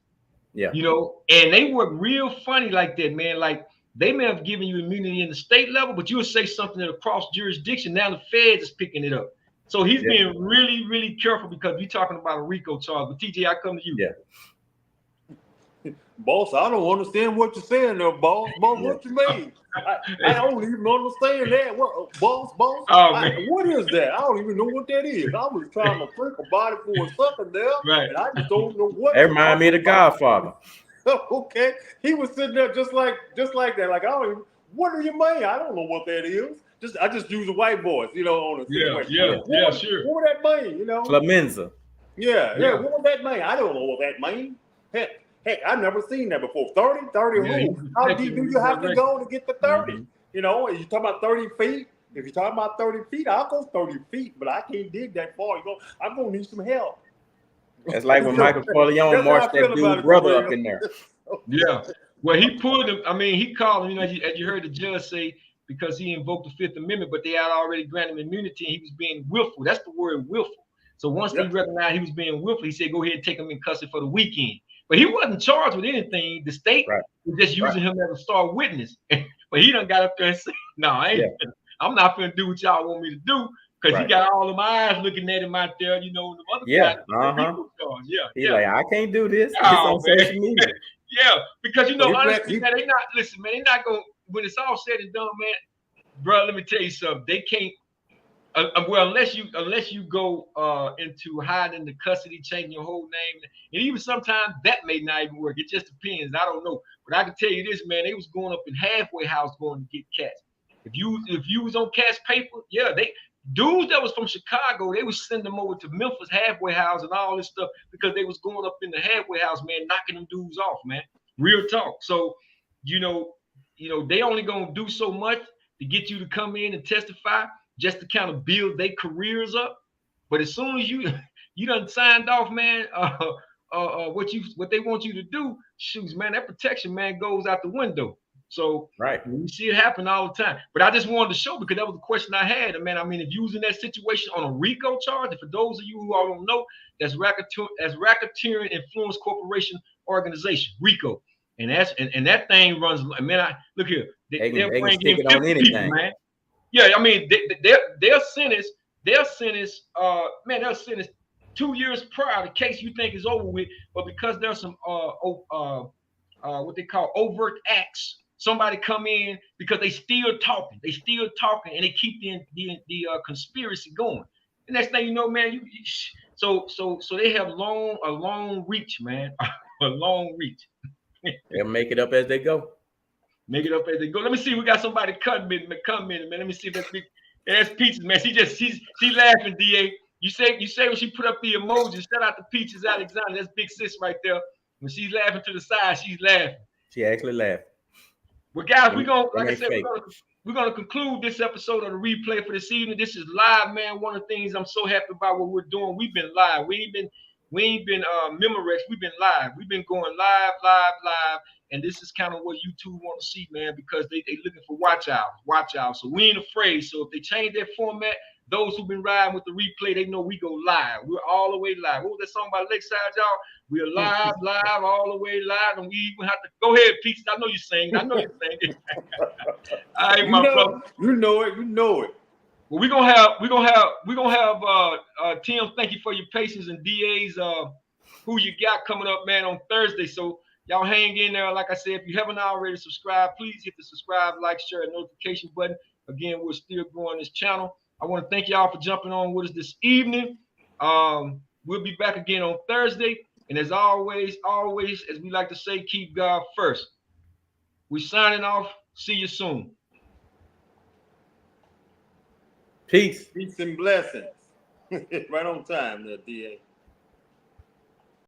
Yeah. And they work real funny like that, man. Like, they may have given you immunity in the state level, but you'll say something across jurisdiction. Now the feds is picking it up. So he's being really, really careful, because we're talking about a RICO charge. But TJ, I come to you. Yeah. Boss, I don't understand what you're saying there, boss. Boss, what you mean? I don't even understand that. What, boss? What is that? I don't even know what that is. I was trying to think about it for a second there, right? And I just don't know what. That remind me of The Godfather. Okay, he was sitting there just like that. Like, what do you mean? I don't know what that is. I just use a white voice, on a situation. Yeah, sure. What would that mean? Clemenza. Yeah. What would that mean? I don't know what that means. Heck, I've never seen that before. 30 who? How deep do you have to go to get to 30? Mm-hmm. You talking about 30 feet? If you're talking about 30 feet, I'll go 30 feet, but I can't dig that far. I'm gonna need some help. That's like when Michael Corleone marched that dude's brother up in there. Yeah. Well, he pulled him. I mean, he called him, as you heard the judge say, because he invoked the Fifth Amendment, but they had already granted him immunity, and he was being willful. That's the word, willful. So once they recognized he was being willful, he said, go ahead and take him in custody for the weekend. But he wasn't charged with anything. The state was just using him as a star witness. But he done got up there and said, no, I'm not going to do what y'all want me to do, because he got all of my eyes looking at him out there, the other guys. He's like, I can't do this. It's on social media. Because honestly, man, they not going, when it's all said and done, man, bro, let me tell you something. They can't, unless you go into hiding the custody, changing your whole name, and even sometimes that may not even work. It just depends. I don't know, but I can tell you this, man. They was going up in halfway house going to get cats. If you was on cash paper, they dudes that was from Chicago, they would send them over to Memphis halfway house and all this stuff, because they was going up in the halfway house, man, knocking them dudes off, man. Real talk. So they only gonna do so much to get you to come in and testify, just to kind of build their careers up. But as soon as you done signed off, man, what they want you to do, shoots, man, that protection, man, goes out the window. So right, we see it happen all the time. But I just wanted to show because that was the question I had. And man, I mean, if you was in that situation on a RICO charge, and for those of you who all don't know, that's Racketeering Influence Corporation Organization, RICO. And that thing runs. Man, look here. they They'll can bring stick in it on 50 people, anything. man. Yeah, I mean, they'll sentence 2 years prior. The case you think is over with, but because there's some what they call overt acts, somebody come in because they still talking, and they keep the conspiracy going. The next thing you know, man, so they have a long reach, man, a long reach. They'll make it up as they go. Make it up as they go. Let me see. We got somebody commenting, man. Let me see if that's big. That's Peaches, man. She laughing, DA. You say when she put up the emojis, shout out to Peaches Alexander. That's big sis right there. When she's laughing to the side, she's laughing. She actually laughed. Well, guys, we're gonna conclude this episode of the replay for this evening. This is live, man. One of the things I'm so happy about what we're doing. We've been live. We ain't been Memorex. We've been live. We've been going live. And this is kind of what YouTube want to see, man, because they looking for watch out. So we ain't afraid. So if they change their format, those who've been riding with the replay, they know we go live. We're all the way live. What was that song by Lakeside, y'all? We're live, all the way live, and we even have to go ahead, Peaches. I know you sing. All right, my brother. You know it. Well, we're gonna have Tim. Thank you for your patience, and DA's who you got coming up, man, on Thursday. So y'all hang in there. Like I said, if you haven't already subscribed, please hit the subscribe, like, share, and notification button. Again, we're still growing this channel. I want to thank y'all for jumping on with us this evening. We'll be back again on Thursday. And as always, as we like to say, keep God first. We're signing off. See you soon. Peace. Peace and blessings. Right on time, there, DA.